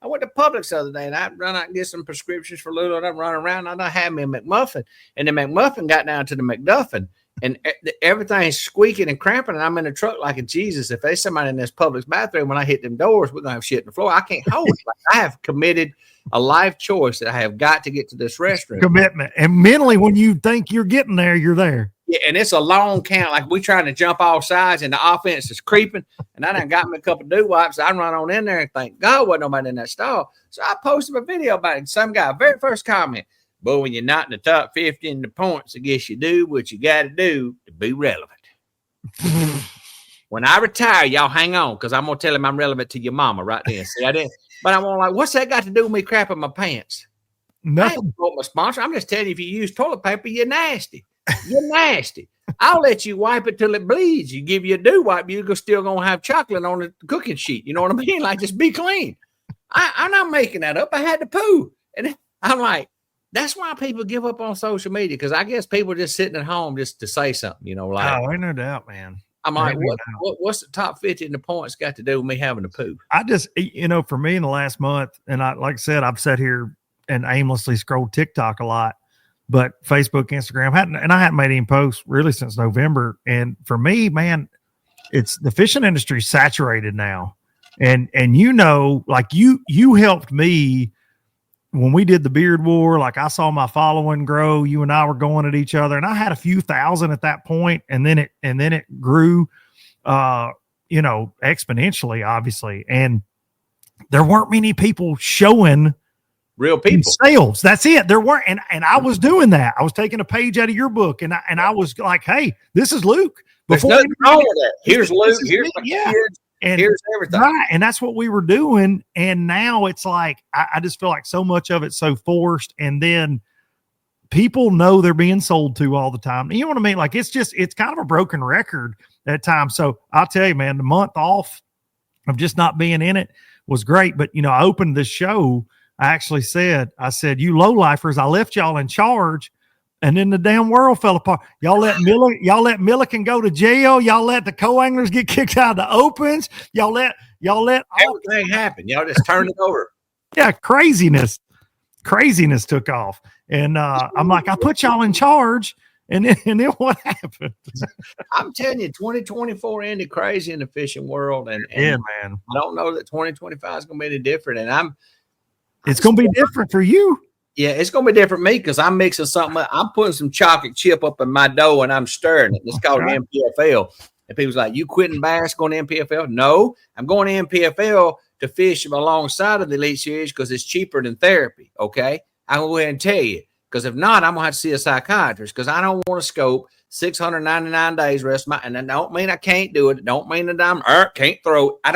went to Publix the other day and I run out and get some prescriptions for Lulu and I run around and I had me a McMuffin. And the McMuffin got down to the McDuffin. And everything's squeaking and cramping, and I'm in the truck like a Jesus. If there's somebody in this Publix bathroom, when I hit them doors, we're going to have shit on the floor. I can't hold it. Like, I have committed a life choice that I have got to get to this restroom. Commitment. And mentally, when you think you're getting there, you're there. Yeah, and it's a long count. Like, we trying to jump all sides, and the offense is creeping. And I done got me a couple of doo-wipes. I run on in there and thank God wasn't nobody in that stall. So I posted a video about it. Some guy, very first comment, but when you're not in the top 50 in the points, I guess you do what you got to do to be relevant. When I retire, y'all hang on, because I'm going to tell him I'm relevant to your mama right then. See, I didn't. But I'm like, what's that got to do with me crapping my pants? Nothing. I ain't my sponsor. I'm just telling you, if you use toilet paper, you're nasty. You're nasty. I'll let you wipe it till it bleeds. You give you a do-wipe, you're still going to have chocolate on the cooking sheet. You know what I mean? Like, just be clean. I'm not making that up. I had to poo. And I'm like, that's why people give up on social media, because I guess people are just sitting at home just to say something, you know. Like, oh, ain't no doubt, man. I'm like, what's the top 50 in the points got to do with me having to poo? I just, for me in the last month, and like I said, I've sat here and aimlessly scrolled TikTok a lot, but Facebook, Instagram, I hadn't made any posts really since November. And for me, man, it's the fishing industry saturated now. And like you helped me when we did the beard war. Like, I saw my following grow. You and I were going at each other, and I had a few thousand at that point, and then it grew, exponentially, obviously. And there weren't many people showing real people sales. That's it. There weren't, and I was doing that. I was taking a page out of your book, and I was like, hey, this is Luke. There's nothing wrong with that. Here's Luke. Here's my kids. And here's everything. Right. And that's what we were doing. And now it's like, I just feel like so much of it's so forced. And then people know they're being sold to all the time. You know what I mean? Like, it's kind of a broken record at times. So I'll tell you, man, the month off of just not being in it was great. But, I opened this show. I said, you lowlifers, I left y'all in charge. And then the damn world fell apart. Y'all let Milliken go to jail. Y'all let the co-anglers get kicked out of the opens. Y'all let everything happen. Y'all just turned it over. Yeah, craziness took off. And I'm like, I put y'all in charge. And then what happened? I'm telling you, 2024 ended crazy in the fishing world. And yeah, man. I don't know that 2025 is going to be any different. And it's going to be different for you. Yeah, it's going to be different for me, because I'm mixing something. I'm putting some chocolate chip up in my dough and I'm stirring it. It's called an NPFL. And people's like, you quitting bass going to NPFL? No, I'm going to NPFL to fish alongside of the Elite Series because it's cheaper than therapy. Okay, I'm going to go ahead and tell you, because if not, I'm going to have to see a psychiatrist, because I don't want to scope 699 days rest my. And that don't mean I can't do it. It don't mean that I'm can't throw. I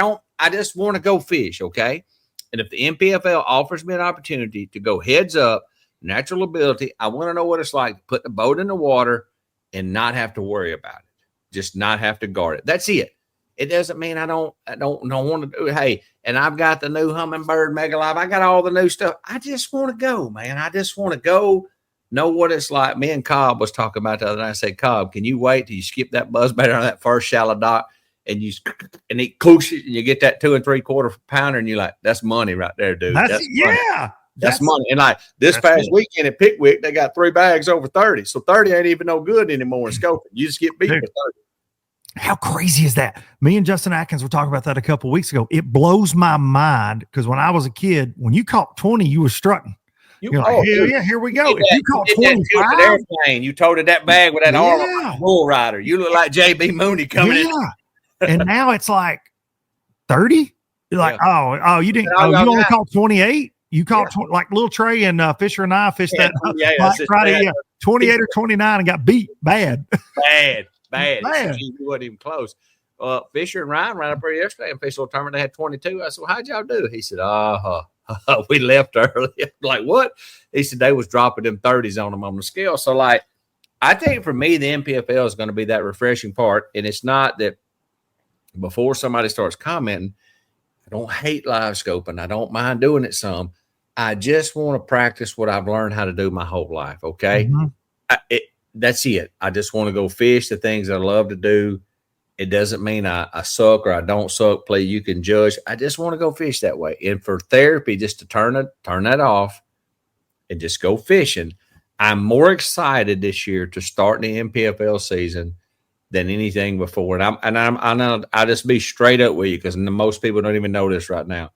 just want to go fish. Okay. And if the NPFL offers me an opportunity to go heads up, natural ability, I want to know what it's like to put the boat in the water and not have to worry about it. Just not have to guard it. That's it. It doesn't mean I don't want to do it. Hey, and I've got the new Humminbird Mega Live. I got all the new stuff. I just want to go, man. I just want to go know what it's like. Me and Cobb was talking about the other night. I said, Cobb, can you wait till you skip that buzzbait on that first shallow dock and it cooks it and you get that 2 3/4 pounder and you're like, that's money right there, dude. That's money. Yeah. That's money. And like this past weekend at Pickwick, they got 3 bags over 30. So 30 ain't even no good anymore in scoping. You just get beat with 30. How crazy is that? Me and Justin Atkins were talking about that a couple of weeks ago. It blows my mind because when I was a kid, when you caught 20, you were strutting. You're like, yeah, here we go. If you caught 25, airplane, you toted that bag with that arm bull rider. You look like JB Mooney coming in. And now it's like 30. You're like, oh, you didn't. Oh, you only caught 28. You caught like Little Trey and Fisher and I fished that Friday, 28 or 29 and got beat bad. Bad. He wasn't even close. Fisher and Ryan ran up here yesterday and fished a little tournament. They had 22. I said, well, how'd y'all do? He said, we left early. Like, what? He said they was dropping them 30s on them on the scale. So, like, I think for me, the NPFL is going to be that refreshing part. And it's not that before somebody starts commenting, I don't hate live scoping. I don't mind doing it some. I just want to practice what I've learned how to do my whole life, okay? Mm-hmm. That's it. I just want to go fish the things I love to do. It doesn't mean I suck or I don't suck. Play, you can judge. I just want to go fish that way. And for therapy, just to turn that off and just go fishing. I'm more excited this year to start the NPFL season than anything before. And I'll just be straight up with you because most people don't even know this right now.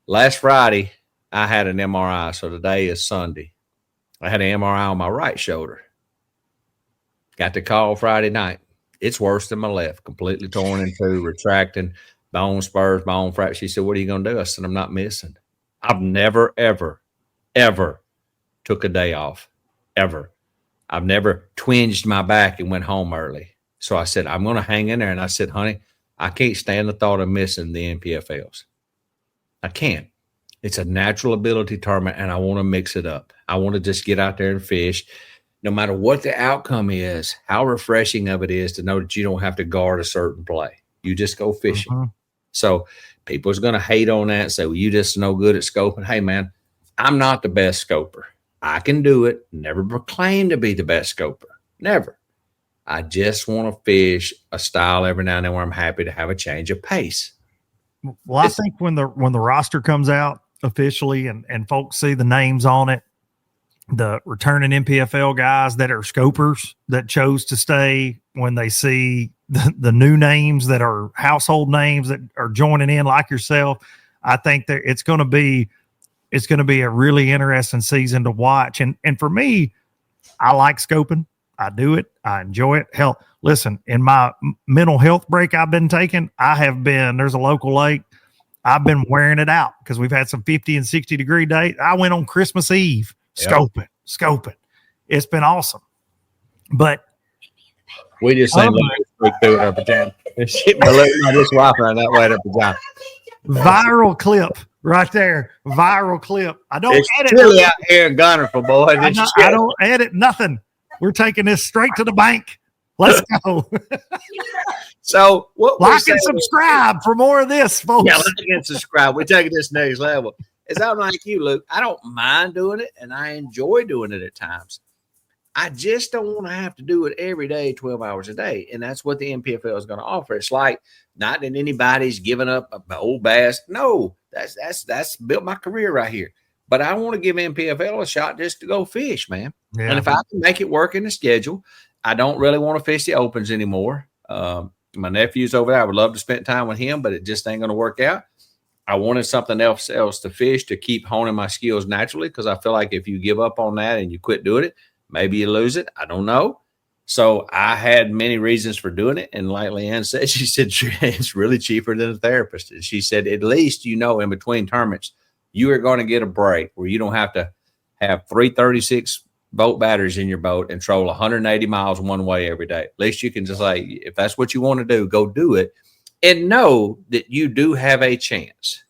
Last Friday, I had an MRI. So today is Sunday. I had an MRI on my right shoulder. Got the call Friday night. It's worse than my left, completely torn in two, retracting, bone spurs, bone fracture. She said, what are you going to do? I said, I'm not missing. I've never, ever, ever took a day off, ever. I've never twinged my back and went home early. So I said, I'm going to hang in there. And I said, honey, I can't stand the thought of missing the NPFLs. I can't. It's a natural ability tournament, and I want to mix it up. I want to just get out there and fish. No matter what the outcome is, how refreshing of it is to know that you don't have to guard a certain play. You just go fishing. Mm-hmm. So people's going to hate on that and say, well, you just no good at scoping. Hey, man, I'm not the best scoper. I can do it. Never proclaim to be the best scoper. Never. I just want to fish a style every now and then where I'm happy to have a change of pace. Well, I think when the roster comes out officially and folks see the names on it, the returning NPFL guys that are scopers that chose to stay, when they see the new names that are household names that are joining in like yourself, I think that it's going to be a really interesting season to watch. And for me, I like scoping. I do it. I enjoy it. Hell, listen, in my mental health break I've been taking, there's a local lake. I've been wearing it out because we've had some 50 and 60 degree days. I went on Christmas Eve scoping. It's been awesome. But we just saying through our pajama. This Wi-Fi that way in our pajama. Viral clip right there. Viral clip. I don't edit. It's chilly out here in Gunnerville, boy. I don't edit nothing. We're taking this straight to the bank. Let's go. So what like and subscribe for more of this, folks. Yeah, like and subscribe. We're taking this next level. As I'm like you, Luke, I don't mind doing it, and I enjoy doing it at times. I just don't want to have to do it every day, 12 hours a day, and that's what the NPFL is going to offer. It's like not that anybody's giving up an old bass. No, that's built my career right here. But I want to give NPFL a shot just to go fish, man. Yeah. And if I can make it work in the schedule, I don't really want to fish the opens anymore. My nephew's over there. I would love to spend time with him, but it just ain't going to work out. I wanted something else to fish to keep honing my skills naturally, because I feel like if you give up on that and you quit doing it, maybe you lose it. I don't know. So I had many reasons for doing it. And like Leanne said, she said it's really cheaper than a therapist. And she said, at least, in between tournaments, you are going to get a break where you don't have to have 336 boat batteries in your boat and troll 180 miles one way every day. At least you can just if that's what you want to do, go do it. And know that you do have a chance.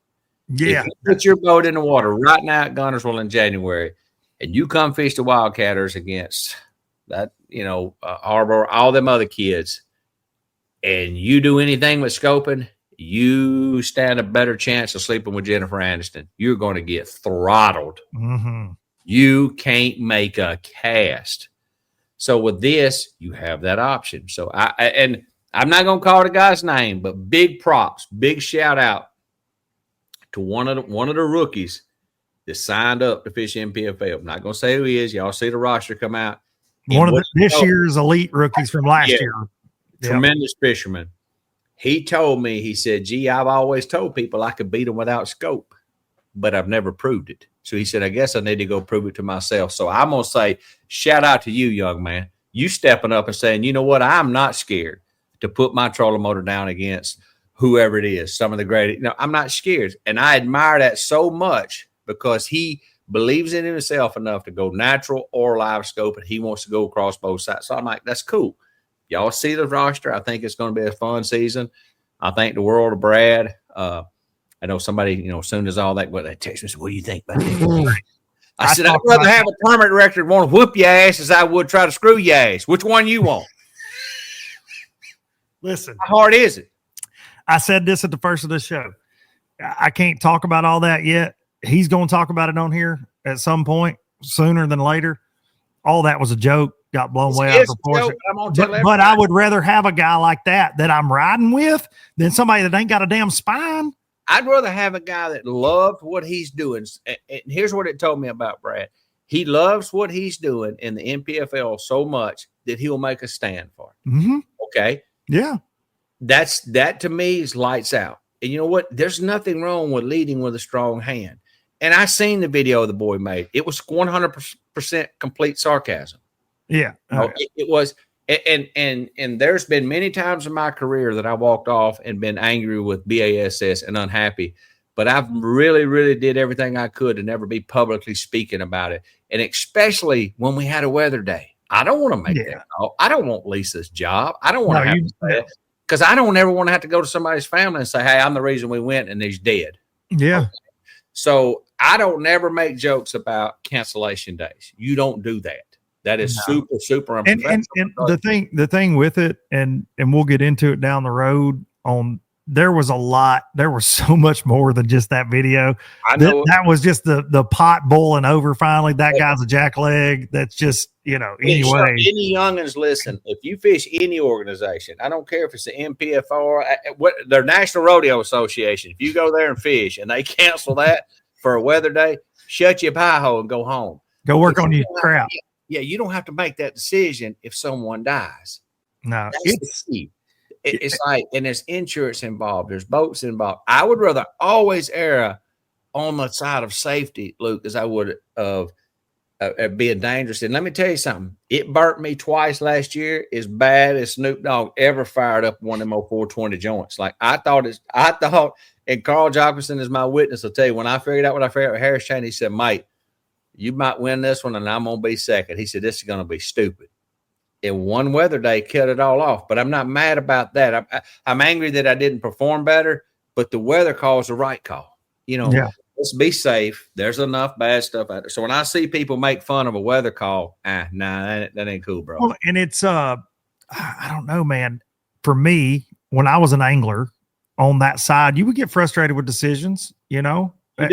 Yeah. If you put your boat in the water right now at Gunnersville in January, and you come fish the Wildcatters against that, Harbor, all them other kids, and you do anything with scoping, you stand a better chance of sleeping with Jennifer Aniston. You're going to get throttled. Mm-hmm. You can't make a cast. So with this, you have that option. So and I'm not going to call the guy's name, but big props, big shout out to one of the rookies that signed up to fish NPFL. I'm not going to say who he is. Y'all see the roster come out. One of this year's elite rookies from last year. Tremendous fisherman. He told me, he said, gee, I've always told people I could beat them without scope, but I've never proved it. So he said, I guess I need to go prove it to myself. So I'm going to say, shout out to you, young man. You stepping up and saying, you know what? I'm not scared to put my trolling motor down against whoever it is, some of the great. No, I'm not scared. And I admire that so much because he believes in himself enough to go natural or live scope, and he wants to go across both sides. So I'm like, that's cool. Y'all see the roster. I think it's going to be a fun season. I think the world of Brad. I know somebody, as soon as all that, they text me, said, what do you think about that? I said, I'd rather have a tournament record want to whoop your ass as I would try to screw your ass. Which one you want? Listen. How hard is it? I said this at the first of the show. I can't talk about all that yet. He's going to talk about it on here at some point, sooner than later. All that was a joke. Got blown way out of proportion. But I would rather have a guy like that I'm riding with than somebody that ain't got a damn spine. I'd rather have a guy that loved what he's doing. And here's what it told me about Brad. He loves what he's doing in the NPFL so much that he'll make a stand for it. Mm-hmm. Okay. Yeah. That to me is lights out. And you know what? There's nothing wrong with leading with a strong hand. And I seen the video the boy made. It was 100% complete sarcasm. Yeah. It was. And there's been many times in my career that I walked off and been angry with BASS and unhappy, but I've really, really did everything I could to never be publicly speaking about it. And especially when we had a weather day, I don't want to make that call. I don't want Lisa's job. I don't want to have to say it because I don't ever want to have to go to somebody's family and say, hey, I'm the reason we went and he's dead. Yeah. Okay. So I don't never make jokes about cancellation days. You don't do that. That is super, super unprofessional. And the thing with it, and we'll get into it down the road there was so much more than just that video. I know that was just the pot boiling over finally. That guy's a jackleg. That's just, anyway. Any youngins listen, if you fish any organization, I don't care if it's the NPFL, their National Rodeo Association, if you go there and fish and they cancel that for a weather day, shut your pie hole and go home. Go work on your crap. Yeah, you don't have to make that decision if someone dies. No, it's key. It's like, and there's insurance involved. There's boats involved. I would rather always err on the side of safety, Luke, as I would of being dangerous. And let me tell you something. It burnt me twice last year as bad as Snoop Dogg ever fired up one of them 420 joints. Like I thought, and Carl Jockerson is my witness. I'll tell you, when I figured out what I figured out with Harris Chain, he said, mate, you might win this one and I'm going to be second. He said, this is going to be stupid. And one weather day cut it all off. But I'm not mad about that. I'm angry that I didn't perform better, but the weather call is the right call. Let's be safe. There's enough bad stuff out there. So when I see people make fun of a weather call, that ain't cool, bro. Well, and it's, I don't know, man. For me, when I was an angler on that side, you would get frustrated with decisions, You do. At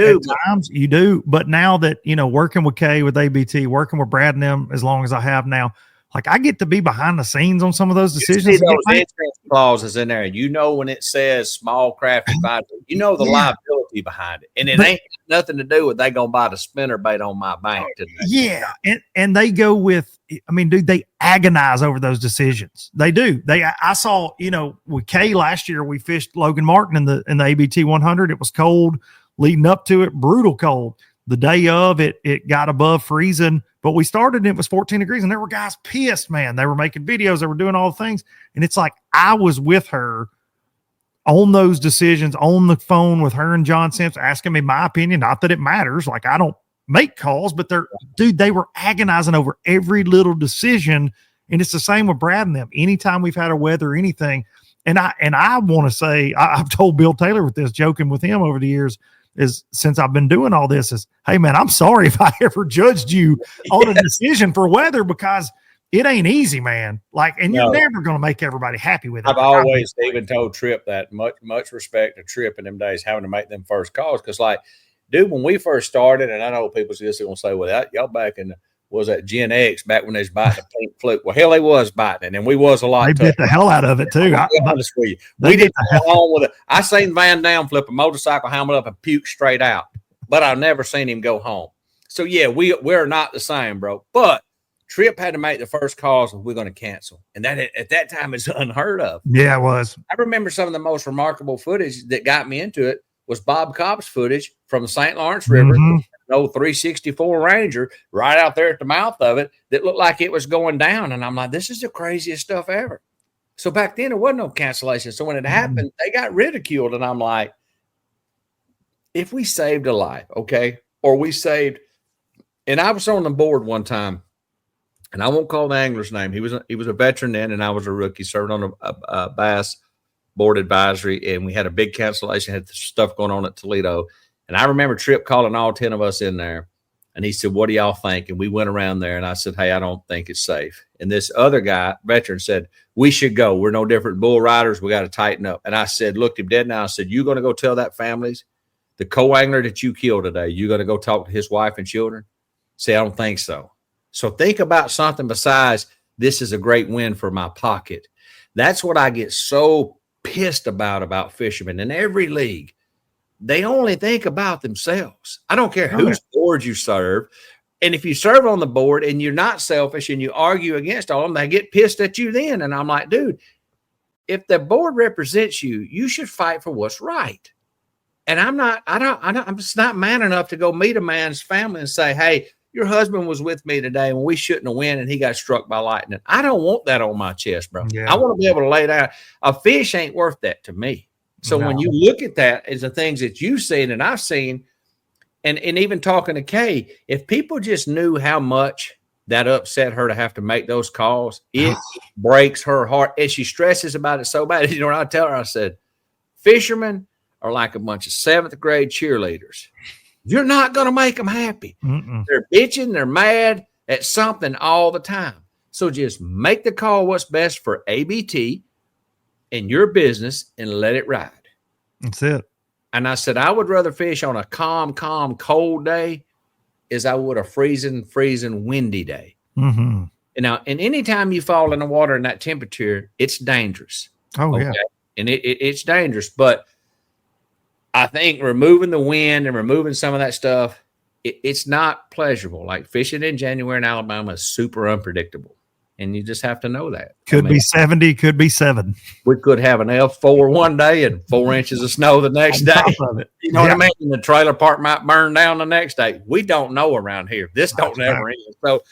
times you do. But now that, working with Kay, with ABT, working with Brad and them as long as I have now, like I get to be behind the scenes on some of those decisions. You see those insurance clauses in there. When it says small craft advisory, the liability behind it. And it ain't nothing to do with they going to buy the spinner bait on my bank today. Yeah. And they go with, dude, they agonize over those decisions. They do. I saw, with Kay last year, we fished Logan Martin in the ABT 100. It was cold leading up to it, brutal cold. The day of it got above freezing, but we started and it was 14 degrees and there were guys pissed, man. They were making videos. They were doing all the things. And it's like, I was with her on those decisions on the phone with her and John Simpson asking me my opinion. Not that it matters. Like I don't make calls, but they were agonizing over every little decision. And it's the same with Brad and them. Anytime we've had a weather or anything. And I want to say, I've told Bill Taylor with this, joking with him over the years, is since I've been doing all this is, hey man, I'm sorry if I ever judged you on a decision for weather because it ain't easy, man. Like, and you're never going to make everybody happy with it. I've always even told Tripp that much respect to Tripp in them days having to make them first calls. Cause like dude, when we first started, and I know people's just going to say, well, y'all back in was that Gen X back when they was biting a pink fluke. Well, hell, they was biting it, and we was a lot They bit the hell out of it too. I'll be honest with you. We didn't go on with it. I seen Van Dam flip a motorcycle helmet up and puke straight out, but I've never seen him go home. So yeah, we're not the same, bro. But Tripp had to make the first calls and we're going to cancel. And that at that time is unheard of. Yeah, it was. I remember some of the most remarkable footage that got me into it was Bob Cobb's footage from the St. Lawrence River, an old 364 Ranger right out there at the mouth of it that looked like it was going down. And I'm like, this is the craziest stuff ever. So back then there wasn't no cancellation. So when it happened, they got ridiculed. And I'm like, if we saved a life, okay, or we saved, and I was on the board one time, and I won't call the angler's name. He was a veteran then, and I was a rookie, served on a bass board advisory, and we had a big cancellation, had stuff going on at Toledo. And I remember Tripp calling all 10 of us in there, and he said, what do y'all think? And we went around there, and I said, hey, I don't think it's safe. And this other guy, veteran, said, we should go. We're no different bull riders. We got to tighten up. And I said, looked him dead now. I said, you going to go tell that families, the co-angler that you killed today, you going to go talk to his wife and children? Say, I don't think so. So think about something besides this is a great win for my pocket. That's what I get so pissed about fishermen in every league. They only think about themselves. I don't care whose board you serve. And if you serve on the board and you're not selfish and you argue against all of them, they get pissed at you then. And I'm like, dude, if the board represents you, you should fight for what's right. And I'm just not man enough to go meet a man's family and say, hey, your husband was with me today when we shouldn't have won and he got struck by lightning. I don't want that on my chest, bro. Yeah. I want to be able to lay down. A fish ain't worth that to me. So when you look at that as the things that you've seen and I've seen, and even talking to Kay, if people just knew how much that upset her to have to make those calls, it breaks her heart. And she stresses about it so bad. You know what I tell her? I said, fishermen are like a bunch of 7th grade cheerleaders. You're not going to make them happy. They're bitching. They're mad at something all the time. So just make the call what's best for ABT and your business and let it ride. That's it. And I said, I would rather fish on a calm, cold day as I would a freezing, windy day. And now, and anytime you fall in the water in that temperature, it's dangerous. Oh, okay? Yeah. And it's dangerous. But I think removing the wind and removing some of that stuff, it's not pleasurable. Like fishing in January in Alabama is super unpredictable. And you just have to know that. Could be 70, could be 7. We could have an F4 one day and 4 inches of snow the next day. You know what I mean? And the trailer park might burn down the next day. We don't know around here. This don't ever end. So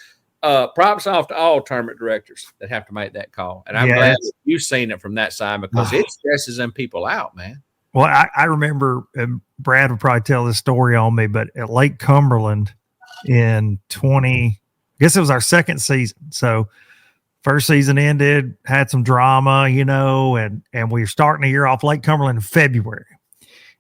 props off to all tournament directors that have to make that call. And I'm glad that you've seen it from that side because it stresses them people out, man. Well, I remember, and Brad would probably tell this story on me, but at Lake Cumberland in I guess it was our second season. So first season ended, had some drama, you know, and we were starting the year off Lake Cumberland in February.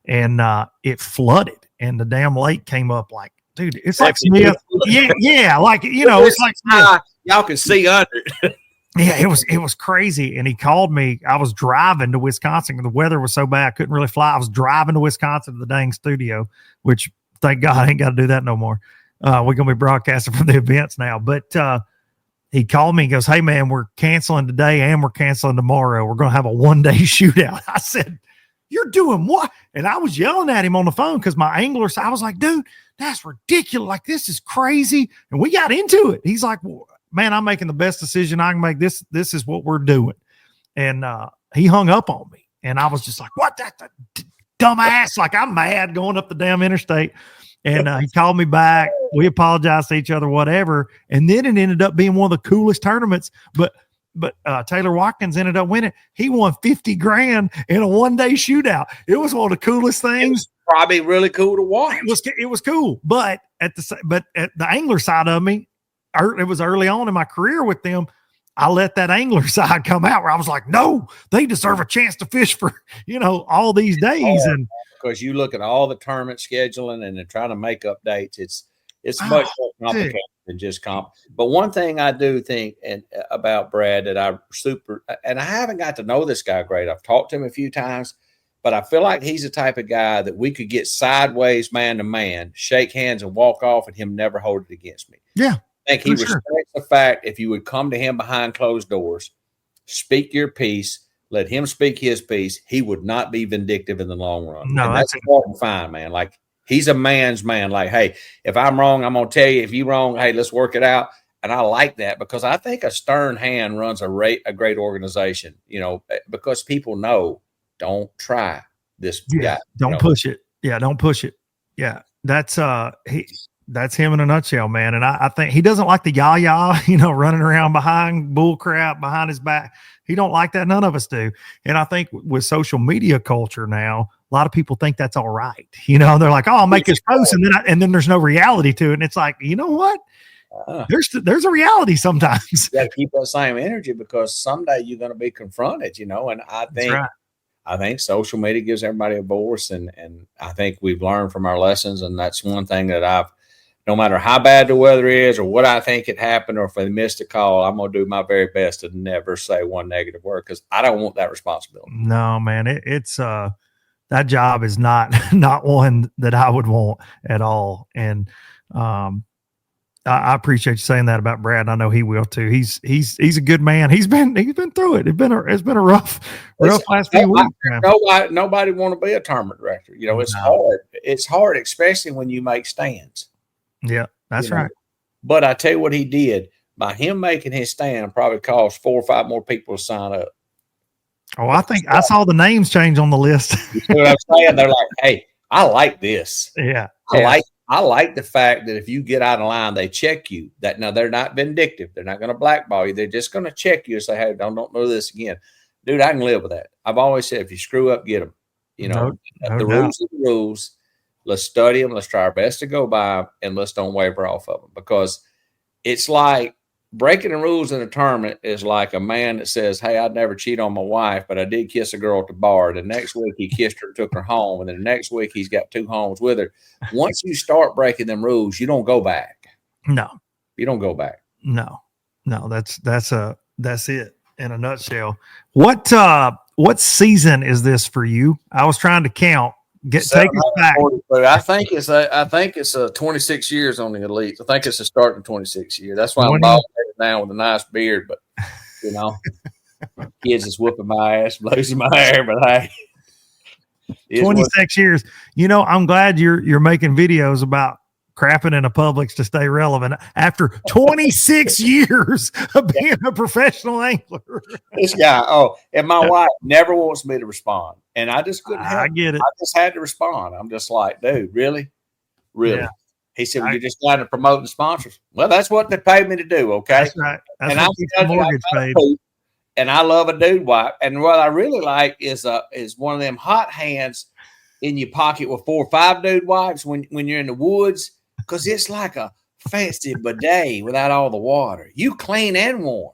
And it flooded, and the damn lake came up like, dude, it's like Smith. Yeah, like, you know, it's like Smith. Y'all can see under it. Yeah, it was crazy. And he called me. I was driving to Wisconsin. The weather was so bad I couldn't really fly. I was driving to Wisconsin to the dang studio, which thank God I ain't got to do that no more. We're gonna be broadcasting from the events now. But he called me and goes, hey man, we're canceling today and we're canceling tomorrow. We're gonna have a 1-day shootout. I said, you're doing what? And I was yelling at him on the phone because my angler, I was like, dude, that's ridiculous. Like, this is crazy. And we got into it. He's like, well, man, I'm making the best decision I can make. This is what we're doing. And he hung up on me. And I was just like, what? That dumbass. Like, I'm mad going up the damn interstate. And he called me back. We apologized to each other, whatever. And then it ended up being one of the coolest tournaments. But Taylor Watkins ended up winning. He won $50,000 in a 1-day shootout. It was one of the coolest things. It was probably really cool to watch. It was cool. But at the angler side of me, it was early on in my career with them. I let that angler side come out where I was like, no, they deserve a chance to fish for, you know, all these days. And because you look at all the tournament scheduling and they're trying to make up dates, it's much more complicated than just comp. But one thing I do think about Brad that and I haven't got to know this guy great. I've talked to him a few times, But I feel like he's the type of guy that we could get sideways man to man, shake hands and walk off, and him never hold it against me. Yeah. I think he respects the fact if you would come to him behind closed doors, speak your piece, let him speak his piece, he would not be vindictive in the long run. No, and that's fine, man. Like, he's a man's man. Like, hey, if I'm wrong, I'm going to tell you. If you're wrong, hey, let's work it out. And I like that because I think a stern hand runs a great organization, you know, because people know, don't try this guy. Don't push it. Yeah, don't push it. Yeah, that's him in a nutshell, man. And I think he doesn't like the yah-yah, you know, running around behind bull crap behind his back. He don't like that. None of us do. And I think with social media culture now, a lot of people think that's all right. You know, they're like, oh, I'll make this post. And then there's no reality to it. And it's like, you know what? There's a reality sometimes. You got to keep that same energy because someday you're going to be confronted, you know, and I think social media gives everybody a voice, and I think we've learned from our lessons, and that's one thing that no matter how bad the weather is or what I think it happened or if they missed a call, I'm going to do my very best to never say one negative word because I don't want that responsibility. No, man, it's that job is not one that I would want at all, and I appreciate you saying that about Brad. And I know he will too. He's a good man. He's been through it. It's been a rough last few weeks. Nobody want to be a tournament director. You know, it's hard. It's hard, especially when you make stands. Yeah, that's right. But I tell you what he did. By him making his stand, probably caused 4 or 5 more people to sign up. Oh, I think I saw the names change on the list. You know what I'm saying? They're like, hey, I like this. Yeah. I like the fact that if you get out of line, they check you. That now they're not vindictive. They're not going to blackball you. They're just going to check you and say, hey, don't do this again. Dude, I can live with that. I've always said, if you screw up, get them. You know, the rules are the rules. Let's study them. Let's try our best to go by them, and let's don't waver off of them because it's like breaking the rules in a tournament is like a man that says, hey, I'd never cheat on my wife, but I did kiss a girl at the bar. The next week he kissed her and took her home. And then the next week he's got 2 homes with her. Once you start breaking them rules, you don't go back. No, you don't go back. No, that's it in a nutshell. What season is this for you? I was trying to count. Take us back. I think it's 26 years on the Elite. I think it's a starting 26 year. That's why I'm bald now with a nice beard. But you know, kids is whooping my ass, losing my hair. But hey, 26 years. You know, I'm glad you're making videos about crapping in a Publix to stay relevant after 26 years of being a professional angler. This guy, and my wife never wants me to respond. And I just couldn't help. I get it. I just had to respond. I'm just like, dude, really? Really? Yeah. He said, well, you're just trying to promote the sponsors. Well, that's what they paid me to do, okay? That's right. That's and what the mortgage paid. And I love a dude wipe. And what I really like is one of them hot hands in your pocket with 4 or 5 dude wipes when you're in the woods. Because it's like a fancy bidet without all the water. You clean and warm.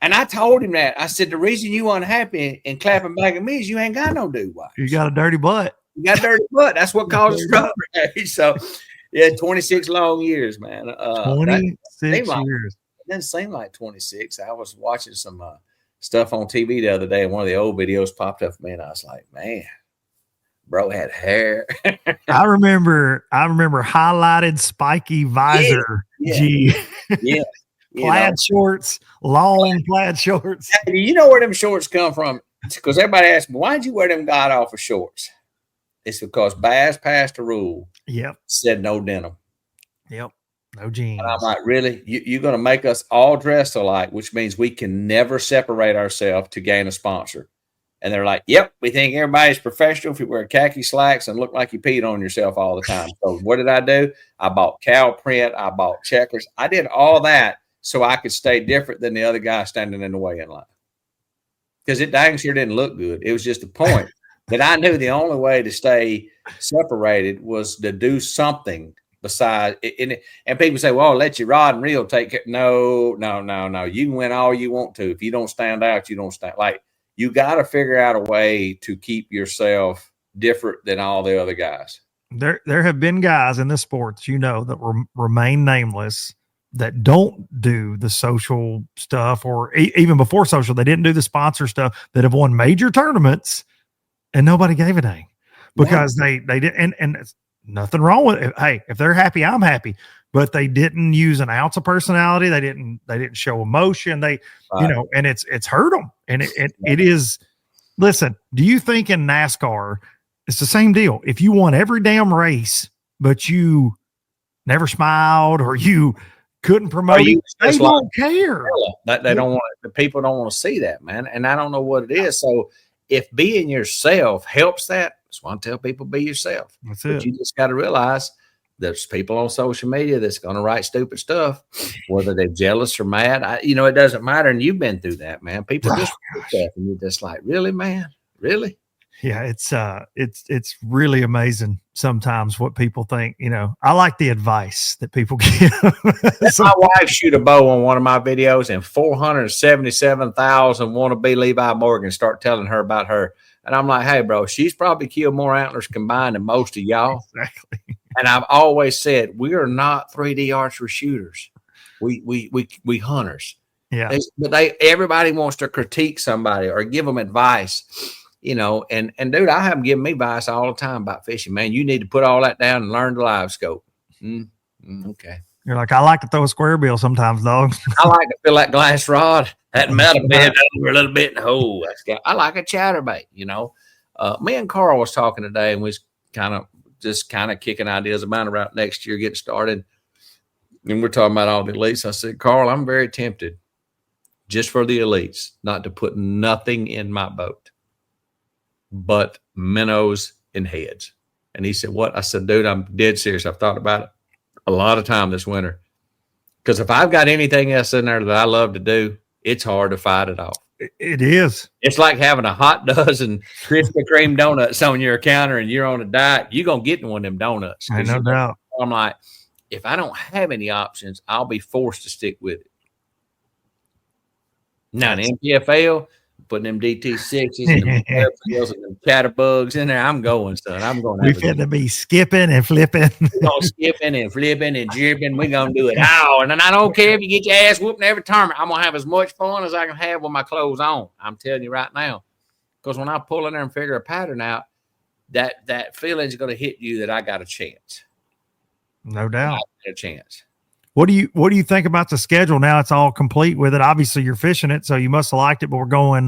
And I told him that. I said, the reason you unhappy and clapping back at me is you ain't got no dude wipe. You got a dirty butt. You got a dirty butt. That's what causes trouble. So, yeah, 26 long years, man. 26 years. It doesn't seem like 26. I was watching some stuff on TV the other day, and one of the old videos popped up for me, and I was like, man. Bro had hair. I remember highlighted spiky visor. Yeah. Yeah. Plaid shorts, long plaid shorts. Hey, you know where them shorts come from? Because everybody asks me, why'd you wear them god awful shorts? It's because Bass passed a rule. Yep. Said no denim. Yep. No jeans. And I'm like, really? You're going to make us all dress alike, which means we can never separate ourselves to gain a sponsor. And they're like, yep, we think everybody's professional if you wear khaki slacks and look like you peed on yourself all the time. So what did I do? I bought cow print. I bought checkers. I did all that so I could stay different than the other guy standing in the weigh-in line. Because it dang sure didn't look good. It was just a point that I knew the only way to stay separated was to do something besides it. And people say, well, I'll let your rod and reel take care. No. You can win all you want to. If you don't stand out, you don't stand. Like, you got to figure out a way to keep yourself different than all the other guys. There have been guys in this sport, you know, that remain nameless that don't do the social stuff, or even before social, they didn't do the sponsor stuff, that have won major tournaments and nobody gave a dang because they did. And it's nothing wrong with it. Hey, if they're happy, I'm happy. But they didn't use an ounce of personality. They didn't show emotion. They, and it's hurt them. And it is, listen, do you think in NASCAR, it's the same deal? If you won every damn race, but you never smiled or you couldn't promote it, they don't care. They don't want it. The people don't want to see that, man. And I don't know what it is. So if being yourself helps that's why I tell people be yourself. That's but you just got to realize there's people on social media that's going to write stupid stuff, whether they're jealous or mad. It doesn't matter. And you've been through that, man. People just stuff, and you're just like, really, man, really? Yeah, it's really amazing sometimes what people think. I like the advice that people give. My wife shoot a bow on one of my videos, and 477,000 want to be Levi Morgan start telling her about her. And I'm like, hey, bro, she's probably killed more antlers combined than most of y'all. Exactly. And I've always said we are not 3D archery shooters. We hunters. Yeah. But everybody wants to critique somebody or give them advice, and dude, I have them giving me advice all the time about fishing, man. You need to put all that down and learn the live scope. Okay. You're like, I like to throw a square bill sometimes, dog. I like to feel that glass rod, that metal bend over a little bit. Oh, I like a chatterbait, Me and Carl was talking today, and we was kind of kicking ideas about next year getting started. And we're talking about all the elites. I said, Carl, I'm very tempted just for the elites not to put nothing in my boat but minnows and heads. And he said, what? I said, dude, I'm dead serious. I've thought about it a lot of time this winter. Because if I've got anything else in there that I love to do, it's hard to fight it off. It is. It's like having a hot dozen Krispy Kreme donuts on your counter and you're on a diet. You're going to get one of them donuts. No doubt. I'm like, if I don't have any options, I'll be forced to stick with it. Now, the NPFL, putting them DT6s and them NPFLs and them chatterbugs in there, I'm going, son. I'm going to We've had to be skipping and flipping. We're going to skipping and flipping and jibbing. We're going to do it all. And I don't care if you get your ass whooping every tournament. I'm going to have as much fun as I can have with my clothes on. I'm telling you right now. Because when I pull in there and figure a pattern out, that feeling is going to hit you that I got a chance. No doubt. I got a chance. What do you think about the schedule now? It's all complete with it. Obviously, you're fishing it, so you must have liked it. But we're going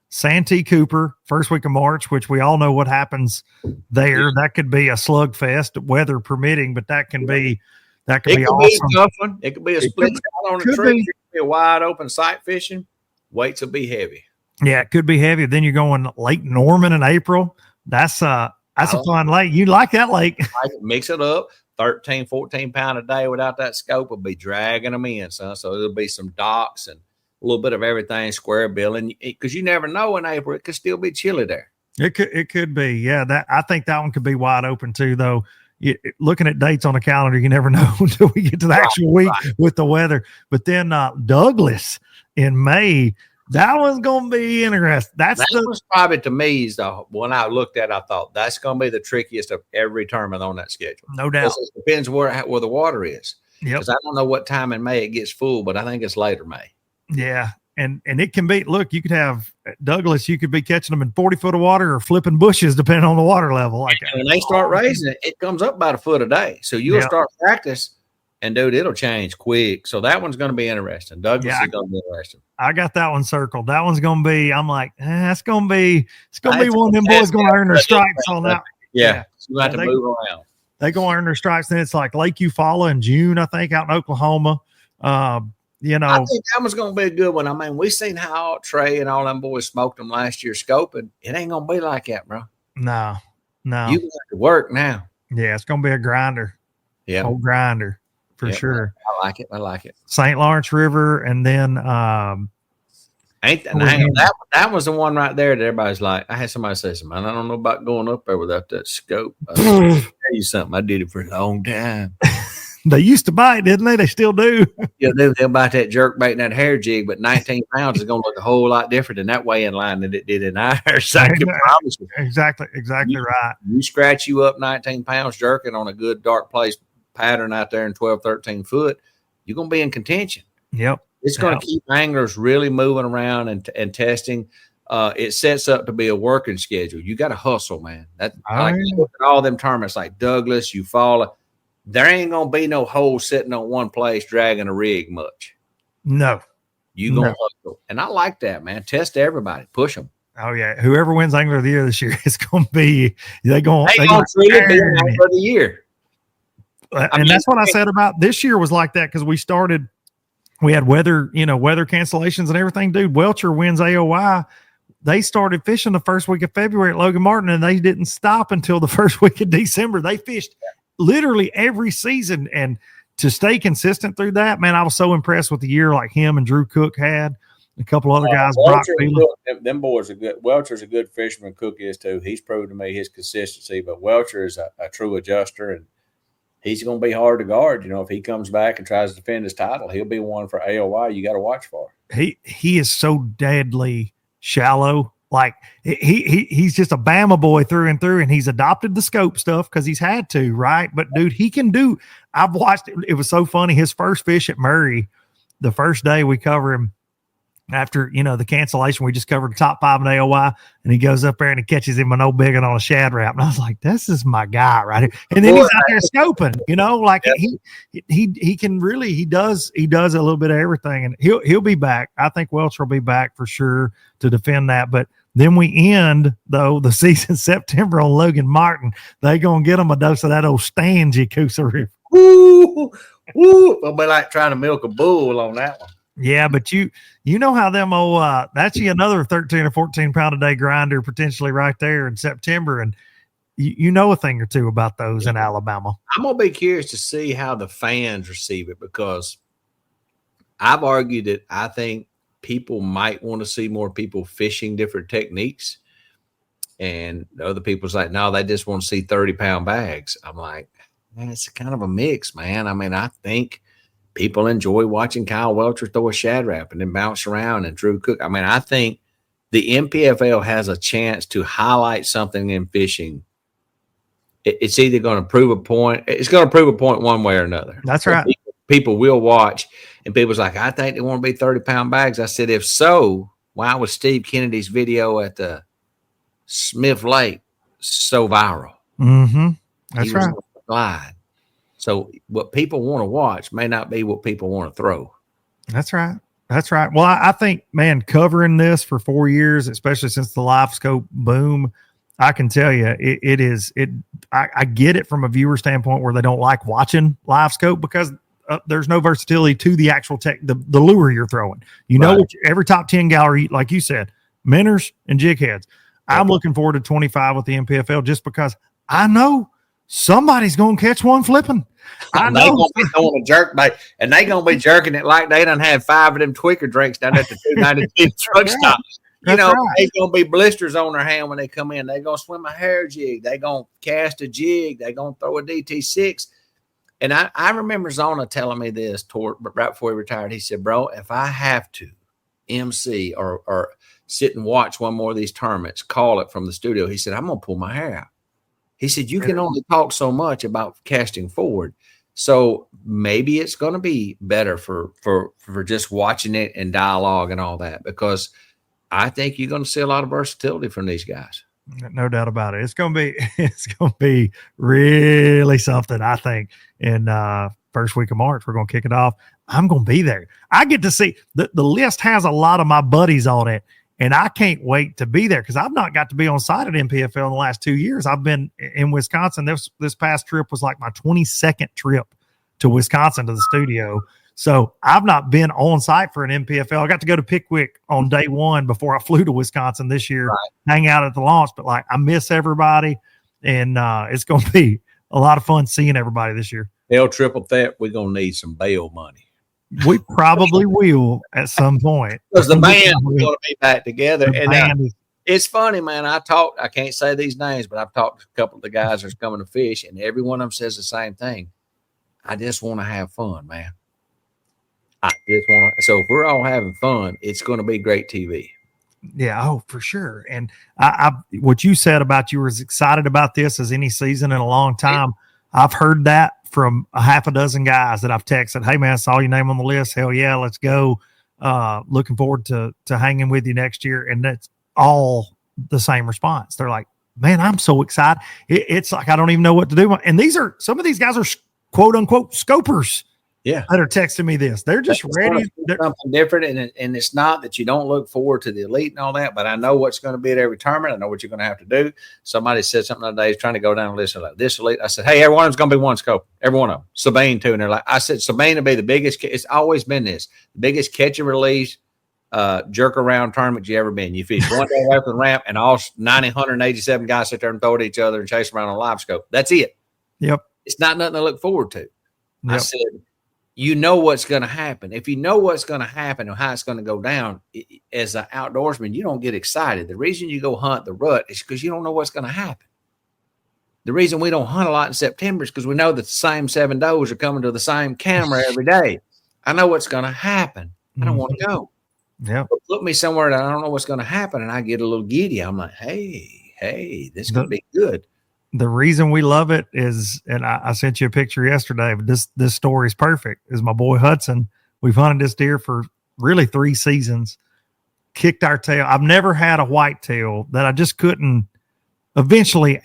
Santee Cooper first week of March, which we all know what happens there. Yeah. That could be a slugfest, weather permitting, but that can be awesome. Be a tough one. It could be a split shot on a tree. It could be a wide open sight fishing. Weights will be heavy. Yeah, it could be heavy. Then you're going Lake Norman in April. That's a fun lake. You like that lake? Mix it up. 13, 14 pound a day without that scope will be dragging them in, son. So it'll be some docks and a little bit of everything, square bill. And because you never know in April, it could still be chilly there. It could be. Yeah. I think that one could be wide open too, though. Looking at dates on the calendar, you never know until we get to the actual week with the weather. But then Douglas in May, that one's going to be interesting. That was probably, to me, is the one I looked at. I thought that's going to be the trickiest of every tournament on that schedule. No doubt. It depends where the water is. Because I don't know what time in May it gets full, but I think it's later May. Yeah. And it can be, look, you could have Douglas, you could be catching them in 40 foot of water or flipping bushes, depending on the water level. And when they start raising it, it comes up about a foot a day. So you'll start practice. And dude, it'll change quick. So that one's going to be interesting. Douglas is going to be interesting. I got that one circled. That one's going to be, I'm like, it's going to be one of them boys going to earn their stripes on that. Yeah. So you have to move around. They going to earn their stripes. Then it's like Lake Eufaula in June, I think, out in Oklahoma. I think that one's going to be a good one. I mean, we seen how Trey and all them boys smoked them last year scoping. It ain't going to be like that, bro. No. You have to work now. Yeah. It's going to be a grinder. Yeah. Old grinder. For sure. I like it. St. Lawrence River, and then that was the one right there that everybody's like, I had somebody say something, I don't know about going up there without that scope. I'll tell you something, I did it for a long time. They used to bite, didn't they? They still do. Yeah, they'll bite that jerk bait and that hair jig, but 19 pounds is going to look a whole lot different in that way in line than it did in ours. I can promise you. Exactly right. You scratch you up 19 pounds jerking on a good dark place pattern out there in 12, 13 foot, you're going to be in contention. Yep. It's going to keep anglers really moving around and testing. it sets up to be a working schedule. You got to hustle, man. That's Oh, yeah. look at all them tournaments like Douglas, Eufaula. There ain't gonna be no hole sitting on one place dragging a rig much. No. You gonna hustle, and I like that, man. Test everybody, push them. Oh yeah, whoever wins Angler of the Year this year is going to be they going treat it being Angler of the Year. And that's what I said about this year was like that because we had weather cancellations and everything. Dude, Welcher wins AOI. They started fishing the first week of February at Logan Martin, and they didn't stop until the first week of December. They fished literally every season, and to stay consistent through that, man, I was so impressed with the year like him and Drew Cook had. A couple other guys. Them boys are good. Welcher's a good fisherman. Cook is too. He's proved to me his consistency, but Welcher is a true adjuster, and he's going to be hard to guard. If he comes back and tries to defend his title, he'll be one for AOY you got to watch for. He is so deadly shallow. Like he's just a Bama boy through and through, and he's adopted the scope stuff because he's had to, right? But dude, he can do. I've watched it. It was so funny. His first fish at Murray, the first day we cover him after the cancellation, we just covered the top 5 in AOY, and he goes up there and he catches him an old biggin on a shad wrap, and I was like, "This is my guy right here." And then he's out there scoping, like he can really he does a little bit of everything, and he'll be back. I think Welch will be back for sure to defend that, but. Then we end, though, the season September on Logan Martin. They going to get them a dose of that old Stangy Coosa River. Woo! It'll be like trying to milk a bull on that one. Yeah, but you know how them old that's another 13 or 14 pound a day grinder potentially right there in September, and you know a thing or two about those in Alabama. I'm going to be curious to see how the fans receive it because I've argued that I think people might want to see more people fishing different techniques. And the other people's like, no, they just want to see 30-pound bags. I'm like, man, it's kind of a mix, man. I mean, I think people enjoy watching Kyle Welcher throw a shad wrap and then bounce around and Drew Cook. I mean, I think the NPFL has a chance to highlight something in fishing. It's either going to prove a point. It's going to prove a point one way or another. That's right. People will watch. And people's like, I think they want to be 30-pound bags. I said, if so, why was Steve Kennedy's video at the Smith Lake so viral? Mm-hmm. That's right. Glide. So what people want to watch may not be what people want to throw. That's right. That's right. Well, I think, man, covering this for 4 years, especially since the live scope boom, I can tell you I get it from a viewer standpoint where they don't like watching live scope because there's no versatility to the actual the lure you're throwing. Every top 10 gallery, like you said, minnows and jig heads. I'm looking forward to 25 with the NPFL just because I know somebody's going to catch one flipping. I know. They're going to be throwing a jerk bait, and they're going to be jerking it like they done had 5 of them tweaker drinks down at the 292 truck stop. There's going to be blisters on their hand when they come in. They're going to swim a hair jig. They're going to cast a jig. They're going to throw a DT6. And I remember Zona telling me this right before he retired. He said, bro, if I have to MC or sit and watch one more of these tournaments, call it from the studio, he said, I'm going to pull my hair out. He said, you can only talk so much about casting forward. So maybe it's going to be better for just watching it and dialogue and all that, because I think you're going to see a lot of versatility from these guys. No doubt about it. It's going to be really something, I think. In first week of March, we're going to kick it off. I'm going to be there. I get to see the list has a lot of my buddies on it, and I can't wait to be there because I've not got to be on site at NPFL in the last 2 years. I've been in Wisconsin. This past trip was like my 22nd trip to Wisconsin to the studio. So I've not been on site for an NPFL. I got to go to Pickwick on day one before I flew to Wisconsin this year, hang out at the launch. But I miss everybody, and it's going to be a lot of fun seeing everybody this year. Hell, triple that, we're going to need some bail money. We probably will at some point. Because the band is going to be back together. And it's funny, man. I can't say these names, but I've talked to a couple of the guys that's coming to fish, and every one of them says the same thing. I just want to have fun, man. So if we're all having fun, it's going to be great TV. Yeah, oh, for sure. And what you said about you were as excited about this as any season in a long time. I've heard that from a half a dozen guys that I've texted. Hey, man, I saw your name on the list. Hell yeah, let's go. Looking forward to hanging with you next year. And that's all the same response. They're like, man, I'm so excited. It's like, I don't even know what to do. And some of these guys are quote unquote scopers. Yeah. That are texting me this. They're just ready. Something different. And it's not that you don't look forward to the elite and all that, but I know what's going to be at every tournament. I know what you're going to have to do. Somebody said something the other day, he's trying to go down and listen like this elite. I said, hey, everyone's going to be one scope. Every one of them. Sabine too. And they're like, I said, Sabine will be the biggest. It's always been the biggest catch and release jerk around tournament you ever been. You fish one day away from the ramp and all 187 guys sit there and throw at each other and chase around on a live scope. That's it. Yep. It's not nothing to look forward to. Yep. I said, you know what's going to happen. If you know what's going to happen or how it's going to go down, as an outdoorsman, you don't get excited. The reason you go hunt the rut is because you don't know what's going to happen. The reason we don't hunt a lot in September is because we know that the same 7 does are coming to the same camera every day. I know what's going to happen. I don't want to go. Yeah. Put me somewhere that I don't know what's going to happen, and I get a little giddy. I'm like, hey, this is going to be good. The reason we love it is, and I sent you a picture yesterday, but this story is perfect, is my boy Hudson. We've hunted this deer for really 3 seasons, kicked our tail. I've never had a whitetail that I just couldn't eventually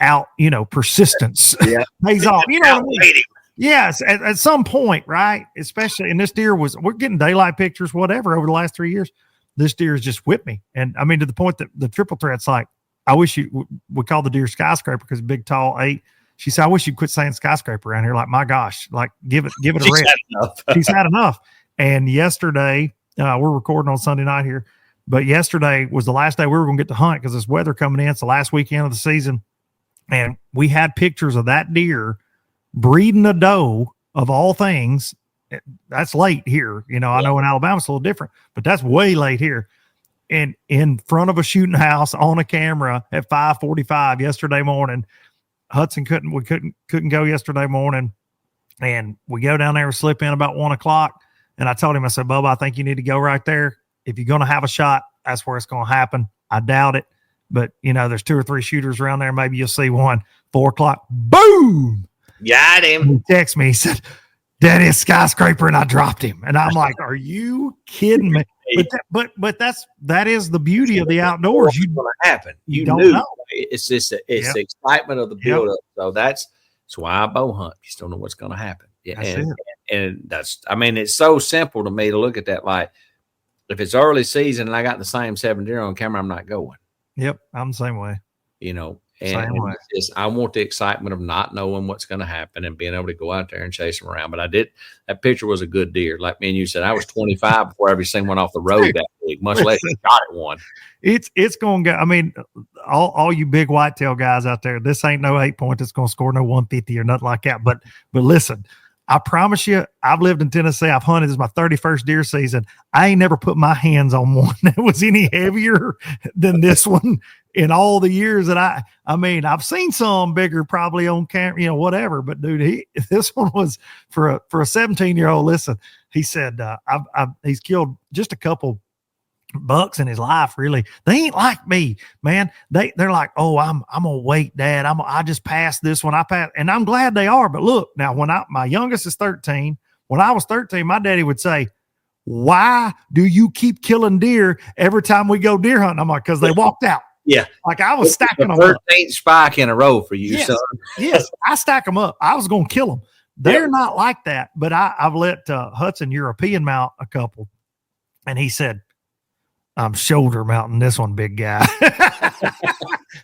persistence pays off. You know what I mean? Yes, at some point, right? Especially, and this deer we're getting daylight pictures, whatever, over the last 3 years. This deer has just whipped me. And I mean, to the point that the triple threat's like, I wish we call the deer skyscraper because big, tall 8. She said, I wish you'd quit saying skyscraper around here. Like, my gosh, like give it a rest. She's had enough. And yesterday, we're recording on Sunday night here, but yesterday was the last day we were going to get to hunt because this weather coming in. It's the last weekend of the season. And we had pictures of that deer breeding a doe of all things. That's late here. I know in Alabama it's a little different, but that's way late here. And in front of a shooting house on a camera at 5:45 yesterday morning. Hudson couldn't go yesterday morning. And we go down there and slip in about 1:00. And I told him, I said, Bubba, I think you need to go right there. If you're going to have a shot, that's where it's going to happen. I doubt it. But, there's 2 or 3 shooters around there. Maybe you'll see one. 4:00. Boom. Got him. He texted me. He said, that is skyscraper. And I dropped him. And I'm like, are you kidding me? But that is the beauty of the outdoors. You going to happen. You don't knew. know. It's just the excitement of the build up. So that's why I bow hunt. You still know what's going to happen. Yeah, and it's so simple to me to look at that. Like, if it's early season and I got the same 7 deer on camera, I'm not going. Yep, I'm the same way. I want the excitement of not knowing what's going to happen and being able to go out there and chase them around. But that picture was a good deer. Like me and you said, I was 25 before I ever seen one off the road that big, much less shot at one. It's going to go. I mean, all you big whitetail guys out there, this ain't no 8-point that's going to score no 150 or nothing like that. But listen, I promise you, I've lived in Tennessee. I've hunted. This is my 31st deer season. I ain't never put my hands on one that was any heavier than this one in all the years that I mean, I've seen some bigger probably on camera, whatever. But dude, this one was for a 17-year-old. Listen, he said, he's killed just a couple bucks in his life. Really, they ain't like me, man. They're like, oh, I'm gonna wait, Dad. I just passed this one. I passed, and I'm glad they are. But look, now my youngest is 13. When I was 13, my daddy would say, why do you keep killing deer every time we go deer hunting? I'm like, because they walked out. Yeah. Like I was stacking them 13th spike in a row for you, son. Yes, I stack them up. I was going to kill them. They're not like that. But I've let Hudson European mount a couple. And he said, I'm shoulder mounting this one, big guy.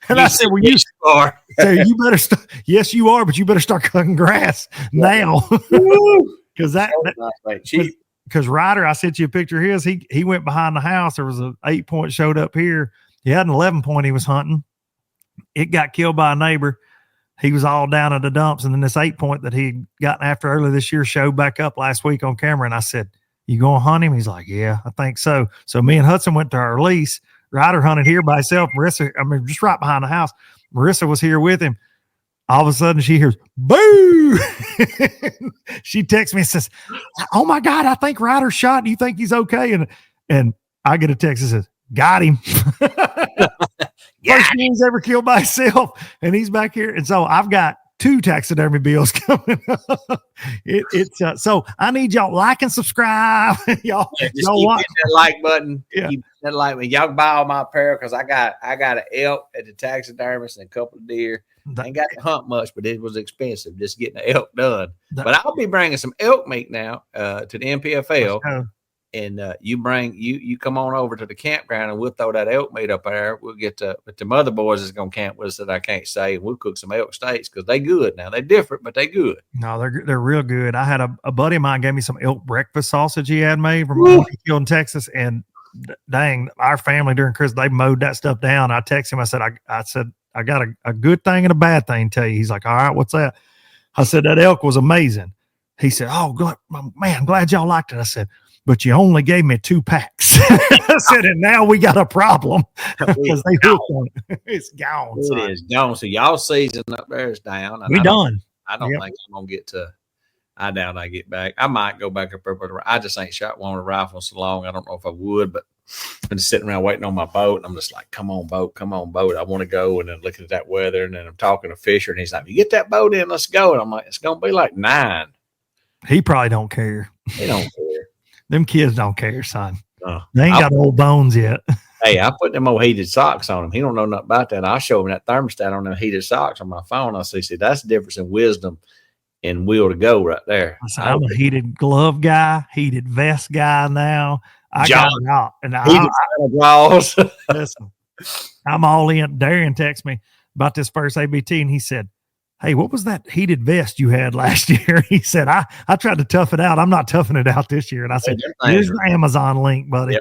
And I said, well, you are. So you better yes, you are, but you better start cutting grass now. Because because Ryder, I sent you a picture of his. He went behind the house. There was an 8-point showed up here. He had an 11-point he was hunting. It got killed by a neighbor. He was all down at the dumps. And then this 8-point that he'd gotten after earlier this year showed back up last week on camera. And I said, you going to hunt him? He's like, yeah, I think so. So me and Hudson went to our release. Ryder hunted here by himself. Marissa, just right behind the house. Marissa was here with him. All of a sudden she hears, boo! She texts me and says, oh my God, I think Ryder's shot. Do you think he's okay? And I get a text that says, got him. First he's ever killed by himself. And he's back here. And so I've got 2 taxidermy bills coming up. So I need y'all like and subscribe. y'all Just watch hit that like button. Yeah. Keep that like button. Y'all can buy all my apparel because I got an elk at the taxidermist and a couple of deer. I ain't got to hunt much, but it was expensive just getting the elk done. But I'll be bringing some elk meat now to the NPFL. And you come on over to the campground and we'll throw that elk meat up there. We'll get but the mother boys is gonna camp with us that I can't say. We'll cook some elk steaks because they good now. They're different, but they good. No, they're real good. I had a buddy of mine gave me some elk breakfast sausage he had made from one he killed in Texas, and dang, our family during Christmas they mowed that stuff down. I texted him. I said I got a good thing and a bad thing to tell you. He's like, all right, what's that? I said that elk was amazing. He said, oh, man, glad y'all liked it. I said, but you only gave me 2 packs. I said, and now we got a problem because they hooked on it. It's gone. It is gone. So y'all season up there is down. We done. I don't think I'm gonna get to. I doubt I get back. I might go back up there, but I just ain't shot one with a rifle so long. I don't know if I would, but I'm just sitting around waiting on my boat, and I'm just like, come on, boat. I want to go. And then looking at that weather, and then I'm talking to Fisher, and he's like, you get that boat in, let's go. And I'm like, it's gonna be like 9. He probably don't care. He don't care. Them kids don't care, son. They ain't got old bones yet. Hey, I put them old heated socks on him. He don't know nothing about that. I'll show him that thermostat on them heated socks on my phone. I'll see, that's the difference in wisdom and will to go right there. I'm a heated glove guy, heated vest guy now. I got it out. And listen, I'm all in. Darian texted me about this first ABT, and he said, hey, what was that heated vest you had last year? He said, I tried to tough it out. I'm not toughing it out this year. And I said, here's the Amazon link, buddy.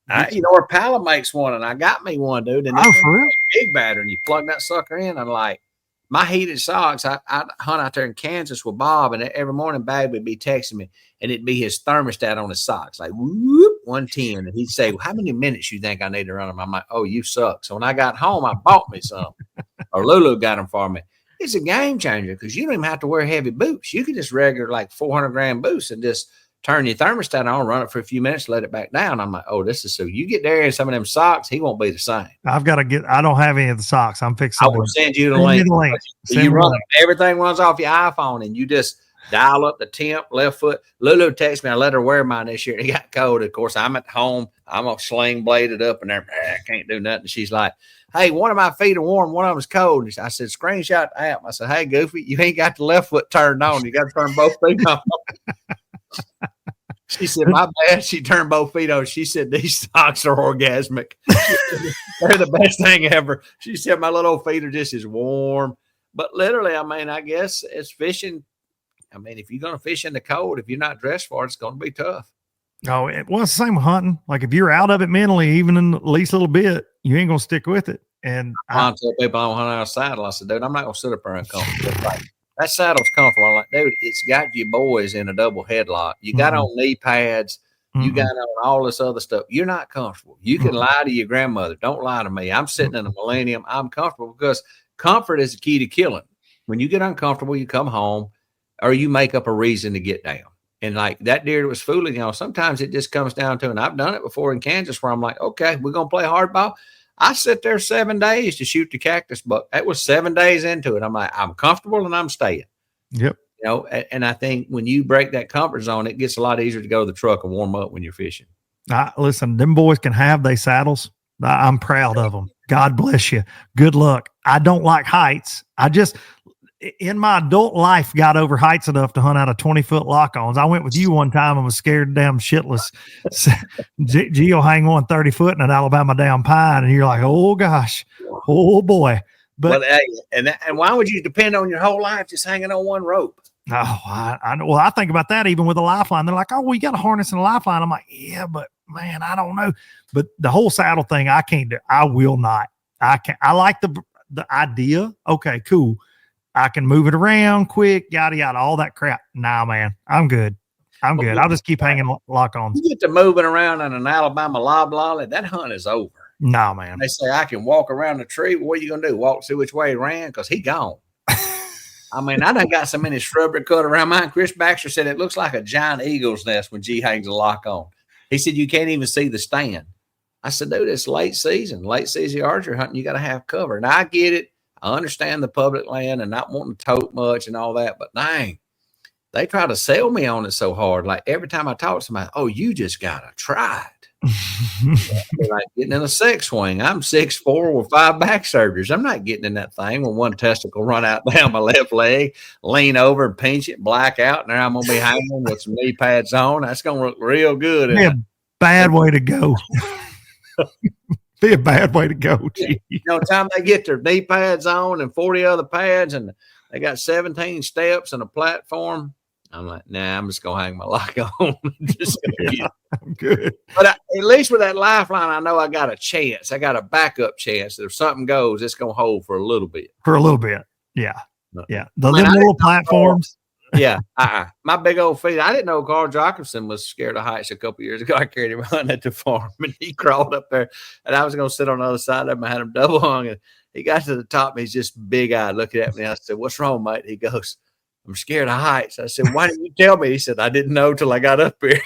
Yep. Our Pala makes one, and I got me one, dude. And for real? Big battery, and you plug that sucker in. I'm like, my heated socks, I hunt out there in Kansas with Bob, and every morning Bag would be texting me, and it'd be his thermostat on his socks, like, whoop, 110. And he'd say, well, how many minutes you think I need to run them? I'm like, oh, you suck. So when I got home, I bought me some. Or Lulu got them for me. It's a game changer because you don't even have to wear heavy boots. You can just regular like 400-gram boots and just turn your thermostat on, run it for a few minutes, let it back down. I'm like, oh, this is so you get there in some of them socks, he won't be the same. I don't have any of the socks. I'm fixing. I will send you the link. You run everything runs off your iPhone and you just dial up the temp, left foot. Lulu texted me. I let her wear mine this year. It got cold. Of course, I'm at home. I'm a sling bladed up and there. I can't do nothing. She's like, hey, one of my feet are warm, one of them is cold. I said, screenshot the app. I said, hey, Goofy, you ain't got the left foot turned on. You got to turn both feet on. She said, my bad. She turned both feet on. She said, these socks are orgasmic. They're the best thing ever. She said, my little feet are just as warm. But literally, I mean, I guess it's fishing. I mean, if you're going to fish in the cold, if you're not dressed for it, it's going to be tough. Oh, well, it's the same with hunting. Like if you're out of it mentally, even in the least little bit, you ain't going to stick with it. And I tell people I don't hunt out of saddle. I said, dude, I'm not going to sit up there uncomfortable. Like, that saddle's comfortable. I'm like, dude, it's got you boys in a double headlock. You got on knee pads. You got on all this other stuff. You're not comfortable. You can lie to your grandmother. Don't lie to me. I'm sitting in a Millennium. I'm comfortable because comfort is the key to killing. When you get uncomfortable, you come home or you make up a reason to get down. And like that deer that was fooling, sometimes it just comes down to, and I've done it before in Kansas where I'm like, okay, we're going to play hardball. I sit there 7 days to shoot the cactus buck. That was 7 days into it. I'm like, I'm comfortable and I'm staying. Yep. And I think when you break that comfort zone, it gets a lot easier to go to the truck and warm up when you're fishing. Listen, them boys can have their saddles. I'm proud of them. God bless you. Good luck. I don't like heights. I just, in my adult life, got over heights enough to hunt out of 20-foot lock-ons. I went with you one time and was scared damn shitless. Gio hang on 30 foot in an Alabama damn pine, and you're like, oh gosh, oh boy. But hey, and why would you depend on your whole life just hanging on one rope? Oh, I know. Well, I think about that even with a lifeline. They're like, oh, we got a harness and a lifeline. I'm like, yeah, but man, I don't know. But the whole saddle thing, I can't do. I will not. I can't. I like the idea. Okay, cool. I can move it around quick, yada, yada, all that crap. Nah, man, I'm good. I'm good. I'll just keep hanging lock-ons. You get to moving around in an Alabama loblolly, that hunt is over. No, man. They say I can walk around the tree. What are you going to do? Walk, see which way he ran? Because he gone. I mean, I done got so many shrubbery cut around mine. Chris Baxter said it looks like a giant eagle's nest when G hangs a lock on. He said you can't even see the stand. I said, dude, it's late season archery hunting. You got to have cover. And I get it. I understand the public land and not wanting to tote much and all that, but dang, they try to sell me on it so hard. Like every time I talk to somebody, oh, you just gotta try it. Like getting in a sex swing. I'm 6'4" with 5 back surgeries. I'm not getting in that thing with one testicle run out down my left leg, lean over and pinch it, black out, and there I'm gonna be hanging with some knee pads on. That's gonna look real good. Be a bad way to go. Be a bad way to go. Time they get their knee pads on and 40 other pads, and they got 17 steps and a platform. I'm like, nah, I'm just gonna hang my lock on. I'm good. But at least with that lifeline, I know I got a chance. I got a backup chance. If something goes, it's gonna hold for a little bit. Yeah. Yeah. The little platforms. Yeah. My big old feet. I didn't know Carl Jockerson was scared of heights a couple years ago. I carried him around at the farm, and he crawled up there, and I was gonna sit on the other side of him. I had him double hung, and he got to the top, and he's just big-eyed looking at me. I said, "What's wrong, mate?" He goes, "I'm scared of heights." I said, "Why didn't you tell me?" He said, "I didn't know till I got up here."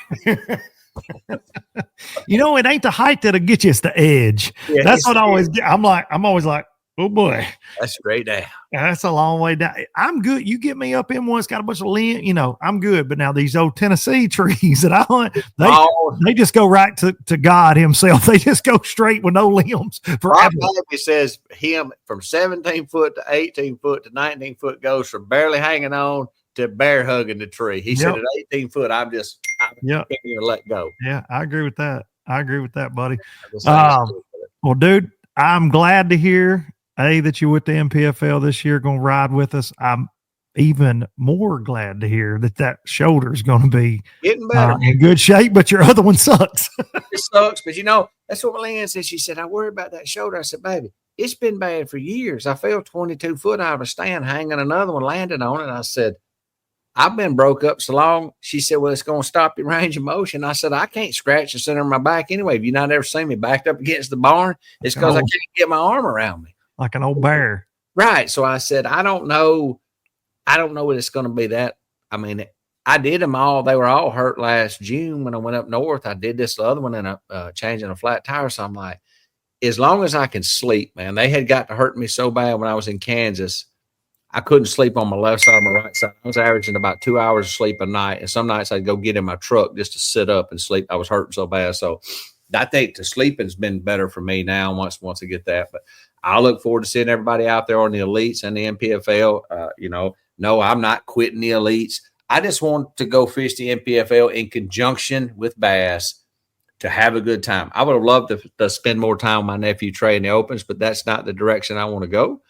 It ain't the height that'll get you, it's the edge. Yeah, that's what I always get. I'm always like, oh boy, that's straight down. That's a long way down. I'm good. You get me up in one, it's got a bunch of limb, I'm good. But now these old Tennessee trees that I hunt, they just go right to God himself. They just go straight with no limbs. Rob Baby says him from 17 foot to 18 foot to 19 foot goes from barely hanging on to bear hugging the tree. He said at 18 foot, I can't even let go. Yeah, I agree with that. Buddy. Well, dude, I'm glad to hear that you're with the NPFL this year, going to ride with us. I'm even more glad to hear that shoulder is going to be getting better, in good shape, but your other one sucks. It sucks, but that's what Lynn said. She said, I worry about that shoulder. I said, baby, it's been bad for years. I fell 22 foot out of a stand hanging, another one landed on it. I said, I've been broke up so long. She said, well, it's going to stop your range of motion. I said, I can't scratch the center of my back anyway. Have you not ever seen me backed up against the barn? It's because I can't get my arm around me. Like an old bear. Right. So I said, I don't know what it's going to be that. I mean, I did them all. They were all hurt last June when I went up north. I did this other one and changing a flat tire. So I'm like, as long as I can sleep, man, they had got to hurt me so bad when I was in Kansas. I couldn't sleep on my left side or my right side. I was averaging about 2 hours of sleep a night. And some nights I'd go get in my truck just to sit up and sleep. I was hurting so bad. So I think the sleeping's been better for me now once I get that. But I look forward to seeing everybody out there on the elites and the NPFL. No, I'm not quitting the elites. I just want to go fish the NPFL in conjunction with bass to have a good time. I would have loved to spend more time with my nephew Trey in the opens, but that's not the direction I want to go.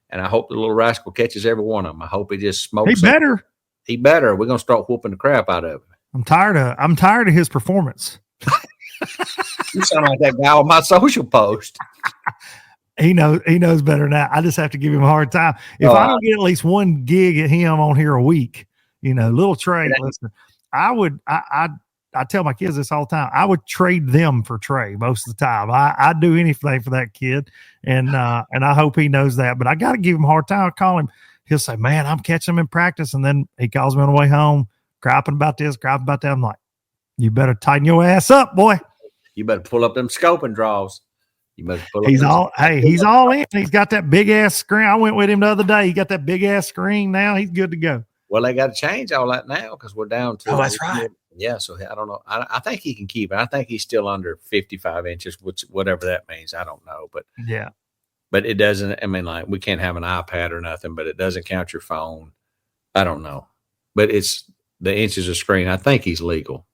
And I hope the little rascal catches every one of them. I hope he just smokes. He better. We're gonna start whooping the crap out of him. I'm tired of his performance. You sound like that guy on my social post. He knows better now. I just have to give him a hard time. If I don't get at least one gig at him on here a week, little Trey, listen, I tell my kids this all the time. I would trade them for Trey most of the time. I'd do anything for that kid. And I hope he knows that, but I got to give him a hard time. I call him. He'll say, man, I'm catching him in practice. And then he calls me on the way home, griping about this, griping about that. I'm like, you better tighten your ass up, boy. You better pull up them scoping draws. He's all in. He's got that big ass screen. I went with him the other day. He got that big ass screen now. He's good to go. Well, they got to change all that now because we're down to. Oh, that's right. Yeah, so I don't know. I think he can keep it. I think he's still under 55 inches, whatever that means. I don't know, but yeah. But it doesn't. I mean, like we can't have an iPad or nothing, but it doesn't count your phone. I don't know, but it's the inches of screen. I think he's legal.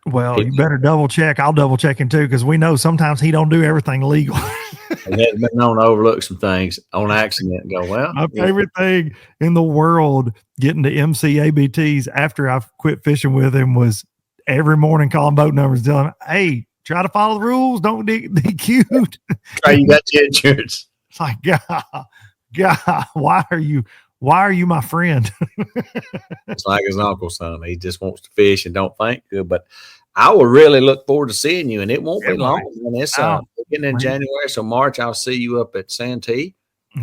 Well, you better double check. I'll double check him too, because we know sometimes he don't do everything legal. He has been known to overlook some things on accident and go, well. My favorite thing in the world getting to MCABTs after I quit fishing with him was every morning calling boat numbers, telling him, hey, try to follow the rules. Don't be cute. Try you got your insurance. It's like, God, why are you my friend? It's like his uncle, son. He just wants to fish and don't think good. But I will really look forward to seeing you, and it won't be long. And it's beginning in January, so March I'll see you up at Santee.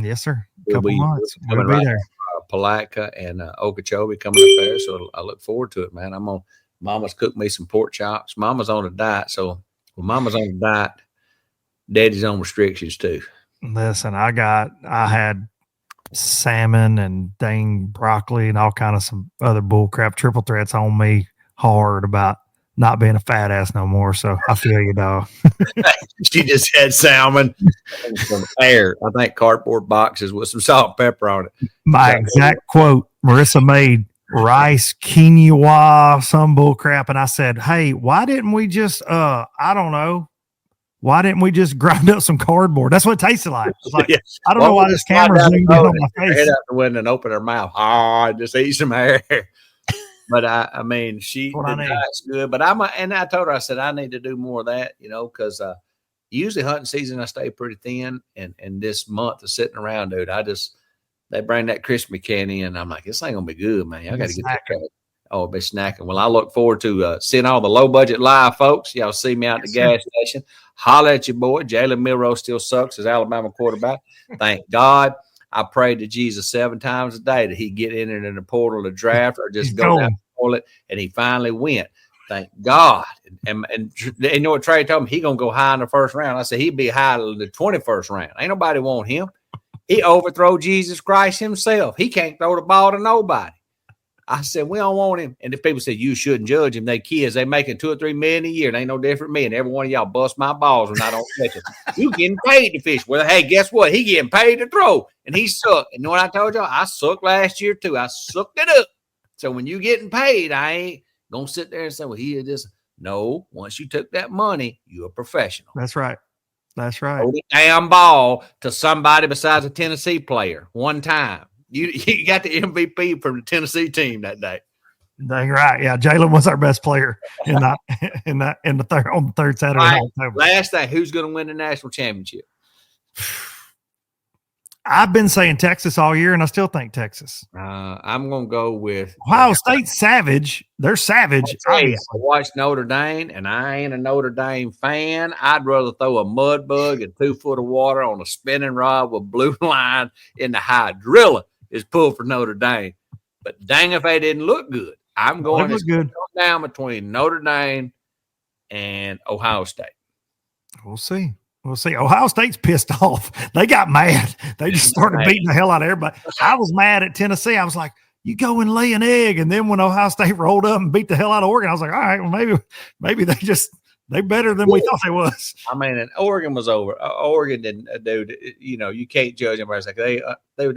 Yes, sir. Couple months. Coming right there. Palatka and Okeechobee coming up there, so I look forward to it, man. Mama's cooked me some pork chops. Mama's on a diet, so when Mama's on a diet, Daddy's on restrictions too. Listen, I had salmon and dang broccoli and all kind of some other bull crap, triple threats on me hard about not being a fat ass no more. So I feel you, dog. She just had salmon and some air. I think cardboard boxes with some salt and pepper on it. My exact quote, Marissa made rice, quinoa, some bull crap. And I said, hey, why didn't we just, I don't know. Why didn't we just grind up some cardboard? That's what it tasted like. Like, I don't know why this camera's zoomed in on my face. Head out the window and open her mouth. Just eat some air. But I mean, that's good. But and I told her, I said, I need to do more of that, because usually hunting season, I stay pretty thin. And this month of sitting around, dude, they bring that crispy candy in. And I'm like, this ain't going to be good, man. I got to get that. Oh, I'll be snacking. Well, I look forward to seeing all the low budget live folks. Y'all see me out at the gas station. Holler at your boy. Jalen Milroe still sucks as Alabama quarterback. Thank God. I prayed to Jesus 7 times a day that he'd get in the portal to draft or just go down the toilet, and he finally went. Thank God. And you know what Trey told me? He going to go high in the first round. I said he'd be high in the 21st round. Ain't nobody want him. He overthrow Jesus Christ himself. He can't throw the ball to nobody. I said, we don't want him. And the people said, you shouldn't judge him. They kids, they making $2 or $3 million a year. They ain't no different than me. And every one of y'all bust my balls when I don't catch them. You getting paid to fish. Well, hey, guess what? He getting paid to throw. And he sucked. And you know what I told y'all? I sucked last year too. I sucked it up. So when you getting paid, I ain't going to sit there and say, well, he is this. No, once you took that money, you're a professional. That's right. That's right. Throw the damn ball to somebody besides a Tennessee player one time. You got the MVP from the Tennessee team that day. Dang right. Yeah, Jalen was our best player on the third Saturday right. in October. Last thing, who's going to win the national championship? I've been saying Texas all year, and I still think Texas. I'm going to go with Ohio State's savage. They're savage. I watched Notre Dame, and I ain't a Notre Dame fan. I'd rather throw a mud bug in 2 foot of water on a spinning rod with blue line in the hydrilla is pulled for Notre Dame. But dang if they didn't look good. I'm going to down between Notre Dame and Ohio State. We'll see. We'll see. Ohio State's pissed off. They got mad. They just started beating the hell out of everybody. I was mad at Tennessee. I was like, you go and lay an egg. And then when Ohio State rolled up and beat the hell out of Oregon, I was like, all right, well, maybe they're better than we thought they was. I mean, and Oregon was over. Oregon didn't, dude. You can't judge them. It's like they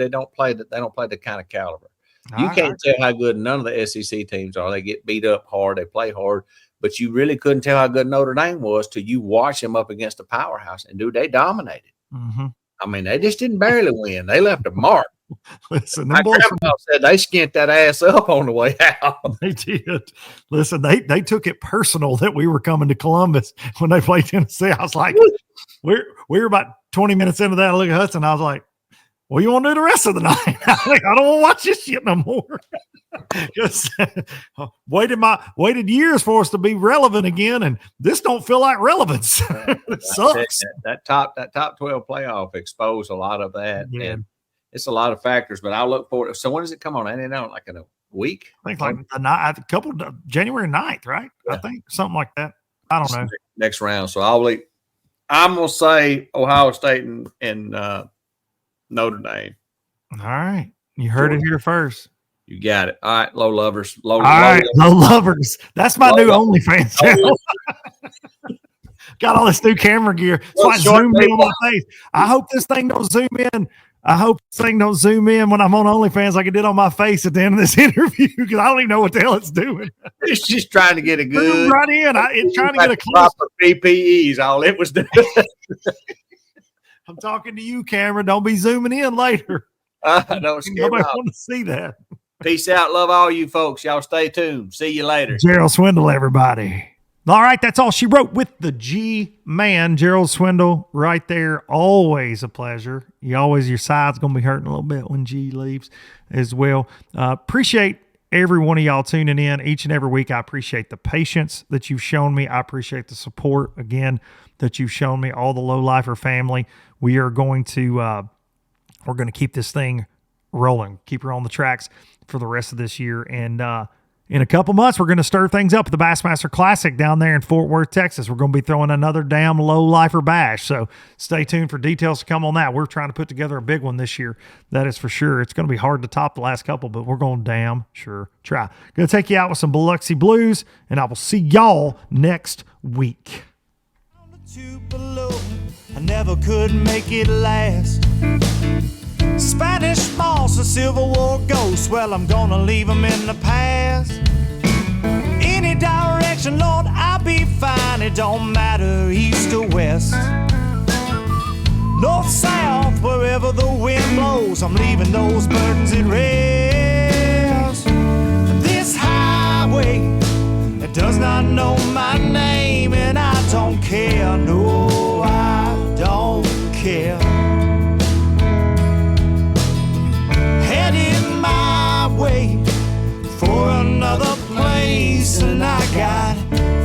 don't play the kind of caliber. You can't tell how good none of the SEC teams are. They get beat up hard. They play hard. But you really couldn't tell how good Notre Dame was till you watch them up against the powerhouse. And, dude, they dominated. Mm-hmm. I mean, they just didn't barely win. They left a mark. Listen, my grandma said they skint that ass up on the way out. They did. Listen, they took it personal that we were coming to Columbus when they played Tennessee. I was like, we were about 20 minutes into that. Look at Hudson. I was like, well, you want to do the rest of the night? I don't want to watch this shit no more. Because waited years for us to be relevant again, and this don't feel like relevance. It sucks. That top 12 playoff exposed a lot of that, and it's a lot of factors. But I look forward. So when does it come on? I don't know, like in a week. I think like January 9th, right? Yeah. I think something like that. I don't know. Next round. So I'm gonna say Ohio State and Notre Dame. All right. You heard it here first. You got it. All right, low lovers. Low lovers. That's my new OnlyFans channel. Got all this new camera gear. So I zoomed in on my face. I hope this thing don't zoom in. When I'm on OnlyFans like it did on my face at the end of this interview, because I don't even know what the hell it's doing. It's just trying to get a good right in. It's trying to get a close. Proper PPEs. All it was doing. I'm talking to you, camera. Don't be zooming in later. Nobody want to see that. Peace out. Love all you folks. Y'all stay tuned. See you later. Gerald Swindle, everybody. All right, that's all she wrote with the G-Man, Gerald Swindle, right there. Always a pleasure. Your side's going to be hurting a little bit when G leaves as well. Appreciate every one of y'all tuning in each and every week. I appreciate the patience that you've shown me. I appreciate the support, again, that you've shown me, all the Low-Lifer family. We are going to keep this thing rolling, keep her on the tracks for the rest of this year. And in a couple months, we're going to stir things up at the Bassmaster Classic down there in Fort Worth, Texas. We're going to be throwing another damn low-lifer bash. So stay tuned for details to come on that. We're trying to put together a big one this year. That is for sure. It's going to be hard to top the last couple, but we're going to damn sure try. Going to take you out with some Biloxi Blues, and I will see y'all next week. Tupelo, I never could make it last. Spanish moss, a Civil War ghost, well, I'm gonna leave them in the past. Any direction, Lord, I'll be fine. It don't matter, east or west. North, south, wherever the wind blows, I'm leaving those burdens at rest. This highway, it does not know my name, and I don't care, no, I don't care. Heading my way for another place, and I got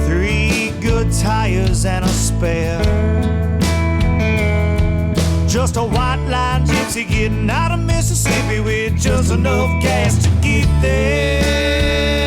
3 good tires and a spare. Just a white line gypsy getting out of Mississippi with just enough gas to get there.